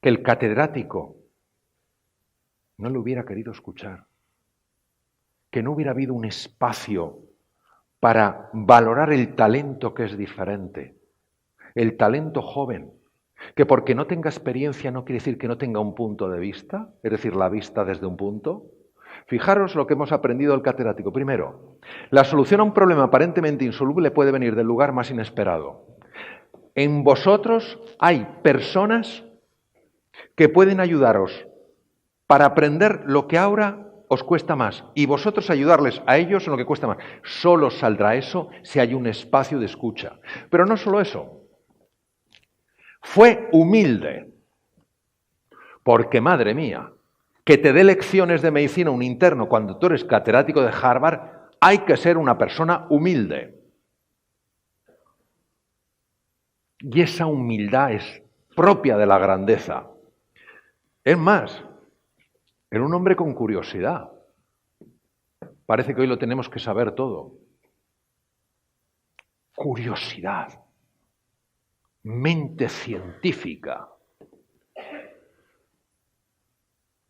que el catedrático no le hubiera querido escuchar, que no hubiera habido un espacio para valorar el talento que es diferente, el talento joven, que porque no tenga experiencia no quiere decir que no tenga un punto de vista, es decir, la vista desde un punto. Fijaros lo que hemos aprendido del catedrático. Primero, la solución a un problema aparentemente insoluble puede venir del lugar más inesperado. En vosotros hay personas que pueden ayudaros para aprender lo que ahora os cuesta más y vosotros ayudarles a ellos en lo que cuesta más. Solo saldrá eso si hay un espacio de escucha. Pero no solo eso. Fue humilde. Porque, madre mía, que te dé lecciones de medicina un interno cuando tú eres catedrático de Harvard, hay que ser una persona humilde. Y esa humildad es propia de la grandeza. Es más, era un hombre con curiosidad. Parece que hoy lo tenemos que saber todo. Curiosidad. Mente científica.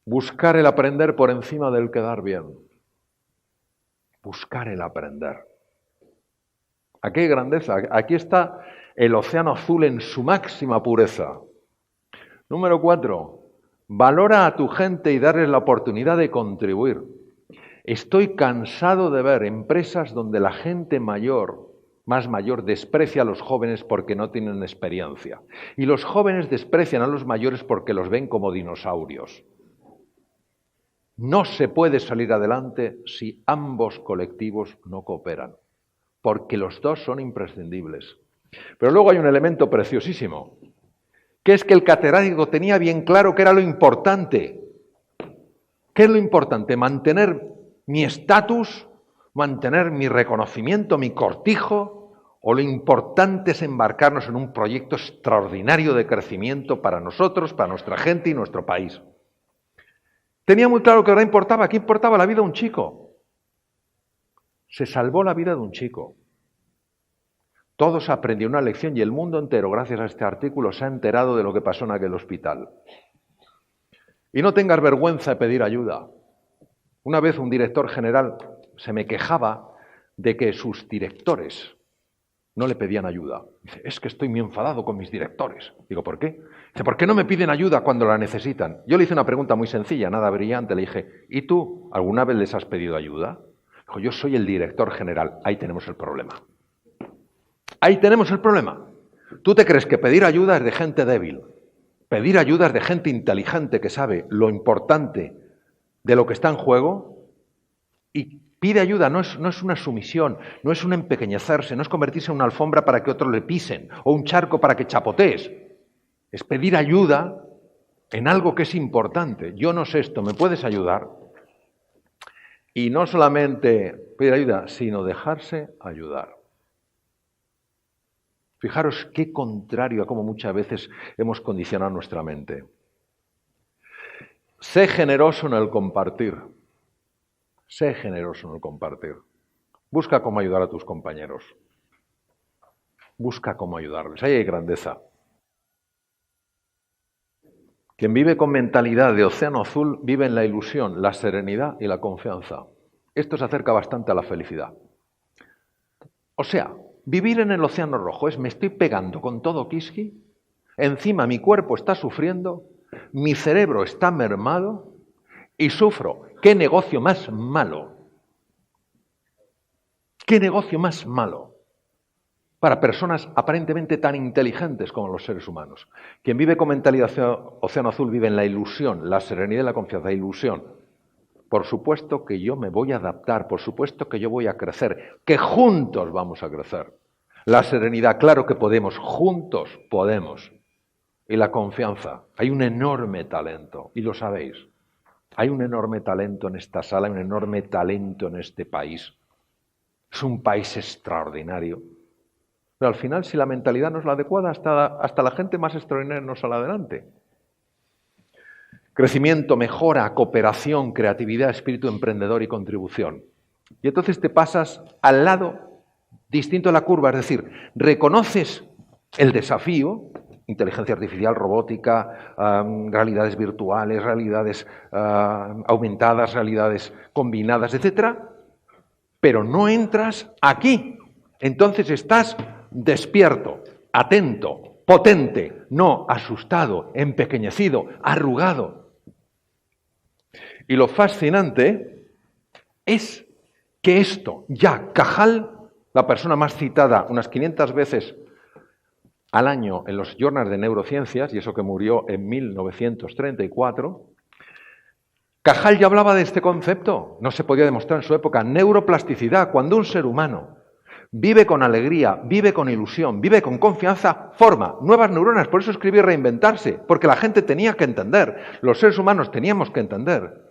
Buscar el aprender por encima del quedar bien. Buscar el aprender. Aquí hay grandeza. Aquí está el océano azul en su máxima pureza. Número 4. Valora a tu gente y darles la oportunidad de contribuir. Estoy cansado de ver empresas donde la gente mayor, más mayor, desprecia a los jóvenes porque no tienen experiencia. Y los jóvenes desprecian a los mayores porque los ven como dinosaurios. No se puede salir adelante si ambos colectivos no cooperan, porque los dos son imprescindibles. Pero luego hay un elemento preciosísimo, que es que el catedrático tenía bien claro qué era lo importante. ¿Qué es lo importante? Mantener mi estatus, mantener mi reconocimiento, mi cortijo, o lo importante es embarcarnos en un proyecto extraordinario de crecimiento para nosotros, para nuestra gente y nuestro país. Tenía muy claro que ahora importaba. ¿Qué importaba? La vida de un chico. Se salvó la vida de un chico. Todos aprendieron una lección y el mundo entero, gracias a este artículo, se ha enterado de lo que pasó en aquel hospital. Y no tengas vergüenza de pedir ayuda. Una vez un director general se me quejaba de que sus directores no le pedían ayuda. Dice, es que estoy muy enfadado con mis directores. Digo, ¿por qué? Dice, ¿por qué no me piden ayuda cuando la necesitan? Yo le hice una pregunta muy sencilla, nada brillante. Le dije, ¿y tú alguna vez les has pedido ayuda? Dijo, yo soy el director general. Ahí tenemos el problema. Ahí tenemos el problema. ¿Tú te crees que pedir ayuda es de gente débil? Pedir ayuda es de gente inteligente que sabe lo importante de lo que está en juego y pide ayuda, no es una sumisión, no es un empequeñecerse, no es convertirse en una alfombra para que otros le pisen o un charco para que chapotees. Es pedir ayuda en algo que es importante. Yo no sé esto, ¿me puedes ayudar? Y no solamente pedir ayuda, sino dejarse ayudar. Fijaros qué contrario a cómo muchas veces hemos condicionado nuestra mente. Sé generoso en el compartir. Sé generoso en el compartir. Busca cómo ayudar a tus compañeros. Busca cómo ayudarles. Ahí hay grandeza. Quien vive con mentalidad de océano azul vive en la ilusión, la serenidad y la confianza. Esto se acerca bastante a la felicidad. O sea, vivir en el océano rojo es me estoy pegando con todo quisqui, encima mi cuerpo está sufriendo, mi cerebro está mermado y sufro. ¿Qué negocio más malo? ¿Qué negocio más malo para personas aparentemente tan inteligentes como los seres humanos? Quien vive con mentalidad océano azul vive en la ilusión, la serenidad y la confianza. Ilusión. Por supuesto que yo me voy a adaptar, por supuesto que yo voy a crecer, que juntos vamos a crecer. La serenidad, claro que podemos, juntos podemos. Y la confianza, hay un enorme talento, y lo sabéis. Hay un enorme talento en esta sala, hay un enorme talento en este país. Es un país extraordinario. Pero al final, si la mentalidad no es la adecuada, hasta la gente más extraordinaria no sale adelante. Crecimiento, mejora, cooperación, creatividad, espíritu emprendedor y contribución. Y entonces te pasas al lado distinto de la curva, es decir, reconoces el desafío, inteligencia artificial, robótica, realidades virtuales, realidades aumentadas, realidades combinadas, etc. Pero no entras aquí. Entonces estás despierto, atento, potente, no asustado, empequeñecido, arrugado. Y lo fascinante es que esto, ya Cajal, la persona más citada unas 500 veces al año en los journals de neurociencias, y eso que murió en 1934, Cajal ya hablaba de este concepto, no se podía demostrar en su época, neuroplasticidad, cuando un ser humano vive con alegría, vive con ilusión, vive con confianza, forma nuevas neuronas. Por eso escribí Reinventarse, porque la gente tenía que entender, los seres humanos teníamos que entender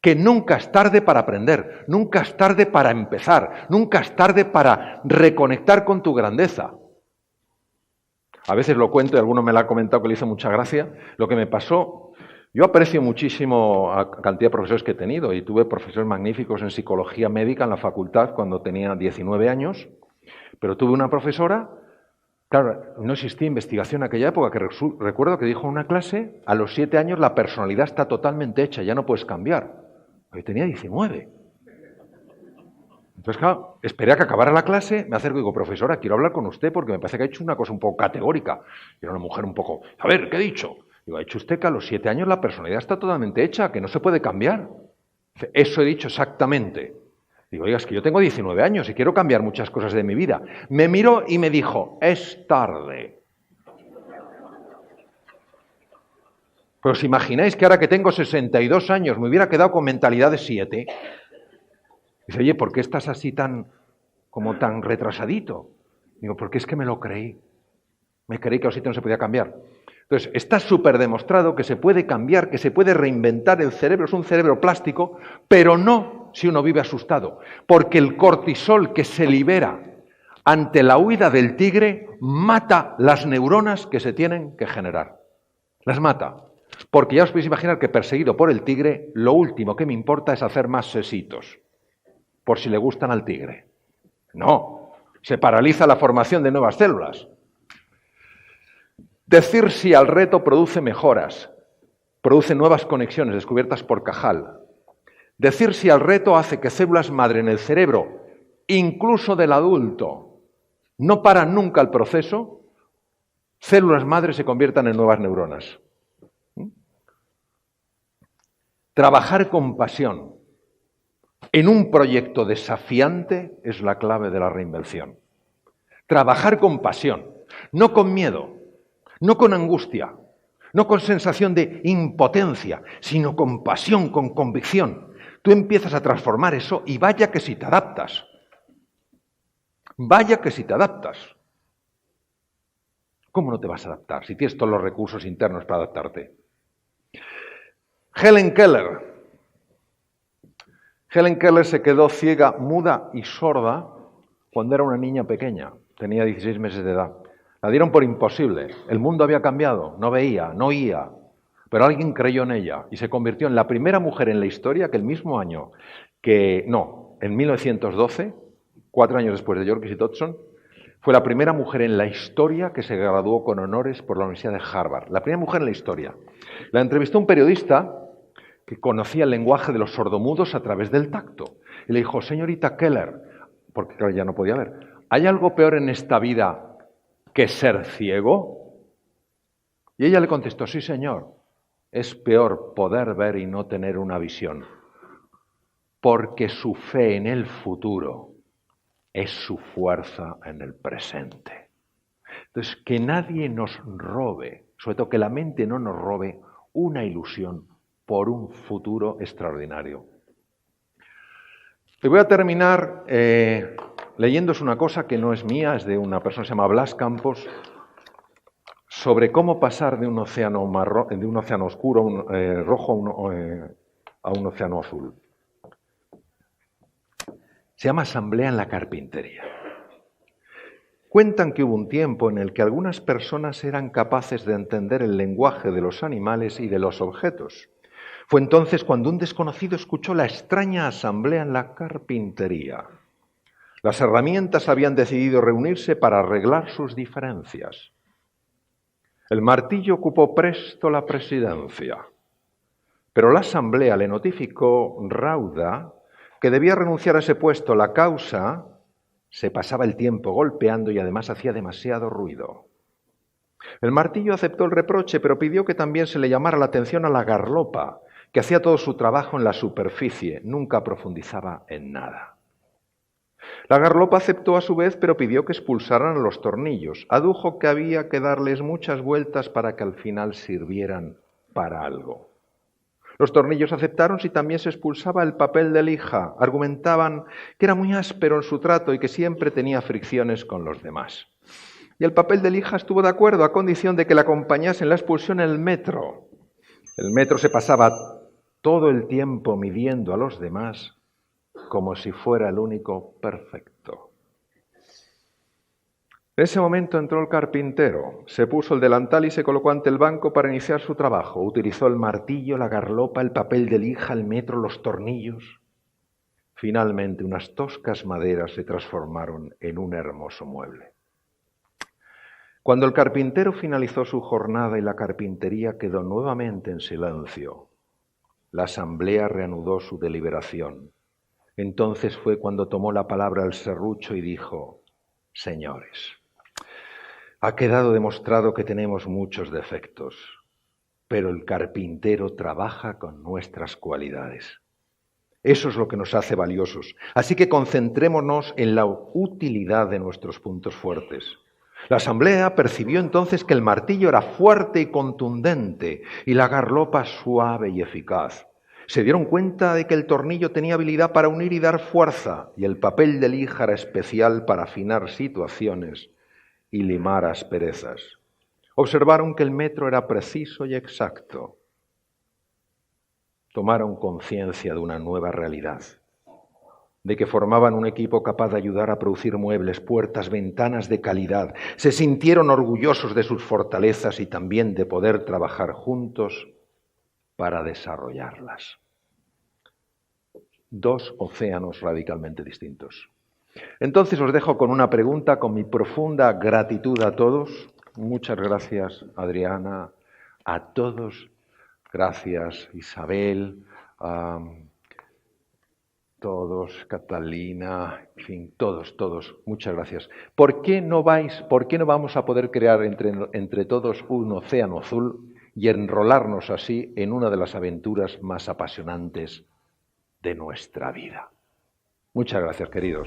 que nunca es tarde para aprender, nunca es tarde para empezar, nunca es tarde para reconectar con tu grandeza. A veces lo cuento y alguno me lo ha comentado que le hizo mucha gracia. Lo que me pasó, yo aprecio muchísimo a cantidad de profesores que he tenido y tuve profesores magníficos en psicología médica en la facultad cuando tenía 19 años, pero tuve una profesora, claro, no existía investigación en aquella época, que recuerdo que dijo en una clase, a los 7 años la personalidad está totalmente hecha, ya no puedes cambiar. Yo tenía 19. Entonces, claro, esperé a que acabara la clase, me acerco y digo, profesora, quiero hablar con usted porque me parece que ha hecho una cosa un poco categórica. Y era una mujer un poco, a ver, ¿qué he dicho? Digo, ha dicho usted que a los 7 años la personalidad está totalmente hecha, que no se puede cambiar. Dice, eso he dicho exactamente. Digo, oiga, es que yo tengo 19 años y quiero cambiar muchas cosas de mi vida. Me miró y me dijo, es tarde. Pero os imagináis que ahora que tengo 62 años me hubiera quedado con mentalidad de 7. Dice, oye, ¿por qué estás así tan retrasadito? Digo, porque es que me lo creí. Me creí que a los 7 no se podía cambiar. Entonces, está súper demostrado que se puede cambiar, que se puede reinventar el cerebro, es un cerebro plástico, pero no si uno vive asustado. Porque el cortisol que se libera ante la huida del tigre mata las neuronas que se tienen que generar. Las mata. Porque ya os podéis imaginar que perseguido por el tigre, lo último que me importa es hacer más sesitos, por si le gustan al tigre. No, se paraliza la formación de nuevas células. Decir sí al reto produce mejoras, produce nuevas conexiones descubiertas por Cajal. Decir sí al reto hace que células madre en el cerebro, incluso del adulto, no paran nunca el proceso, células madre se conviertan en nuevas neuronas. Trabajar con pasión en un proyecto desafiante es la clave de la reinvención. Trabajar con pasión, no con miedo, no con angustia, no con sensación de impotencia, sino con pasión, con convicción. Tú empiezas a transformar eso y vaya que si te adaptas. Vaya que si te adaptas. ¿Cómo no te vas a adaptar si tienes todos los recursos internos para adaptarte? Helen Keller. Helen Keller se quedó ciega, muda y sorda cuando era una niña pequeña. Tenía 16 meses de edad. La dieron por imposible. El mundo había cambiado. No veía, no oía. Pero alguien creyó en ella y se convirtió en la primera mujer en la historia que el mismo año en 1912, 4 años después de York y Dodson, fue la primera mujer en la historia que se graduó con honores por la Universidad de Harvard. La primera mujer en la historia. La entrevistó un periodista que conocía el lenguaje de los sordomudos a través del tacto. Y le dijo, señorita Keller, porque claro, ya no podía ver, ¿hay algo peor en esta vida que ser ciego? Y ella le contestó, sí señor, es peor poder ver y no tener una visión, porque su fe en el futuro es su fuerza en el presente. Entonces, que nadie nos robe, sobre todo que la mente no nos robe una ilusión por un futuro extraordinario. Y voy a terminar leyéndoos una cosa que no es mía, es de una persona que se llama Blas Campos, sobre cómo pasar de un océano oscuro, rojo, a un océano azul. Se llama Asamblea en la Carpintería. Cuentan que hubo un tiempo en el que algunas personas eran capaces de entender el lenguaje de los animales y de los objetos. Fue entonces cuando un desconocido escuchó la extraña asamblea en la carpintería. Las herramientas habían decidido reunirse para arreglar sus diferencias. El martillo ocupó presto la presidencia, pero la asamblea le notificó rauda que debía renunciar a ese puesto. La causa: se pasaba el tiempo golpeando y además hacía demasiado ruido. El martillo aceptó el reproche, pero pidió que también se le llamara la atención a la garlopa, que hacía todo su trabajo en la superficie, nunca profundizaba en nada. La garlopa aceptó a su vez, pero pidió que expulsaran a los tornillos. Adujo que había que darles muchas vueltas para que al final sirvieran para algo. Los tornillos aceptaron si también se expulsaba el papel de lija. Argumentaban que era muy áspero en su trato y que siempre tenía fricciones con los demás. Y el papel de lija estuvo de acuerdo a condición de que le acompañase en la expulsión el metro. El metro se pasaba todo el tiempo midiendo a los demás como si fuera el único perfecto. En ese momento entró el carpintero, se puso el delantal y se colocó ante el banco para iniciar su trabajo. Utilizó el martillo, la garlopa, el papel de lija, el metro, los tornillos. Finalmente, unas toscas maderas se transformaron en un hermoso mueble. Cuando el carpintero finalizó su jornada y la carpintería quedó nuevamente en silencio, la asamblea reanudó su deliberación. Entonces fue cuando tomó la palabra el serrucho y dijo: señores, ha quedado demostrado que tenemos muchos defectos, pero el carpintero trabaja con nuestras cualidades. Eso es lo que nos hace valiosos. Así que concentrémonos en la utilidad de nuestros puntos fuertes. La asamblea percibió entonces que el martillo era fuerte y contundente y la garlopa suave y eficaz. Se dieron cuenta de que el tornillo tenía habilidad para unir y dar fuerza y el papel de lija era especial para afinar situaciones y limar asperezas. Observaron que el metro era preciso y exacto. Tomaron conciencia de una nueva realidad, de que formaban un equipo capaz de ayudar a producir muebles, puertas, ventanas de calidad. Se sintieron orgullosos de sus fortalezas y también de poder trabajar juntos para desarrollarlas. Dos océanos radicalmente distintos. Entonces os dejo con una pregunta, con mi profunda gratitud a todos. Muchas gracias, Adriana, a todos. Gracias, Isabel, todos, Catalina, en fin, todos, muchas gracias. ¿Por qué no vamos a poder crear entre todos un océano azul y enrolarnos así en una de las aventuras más apasionantes de nuestra vida? Muchas gracias, queridos.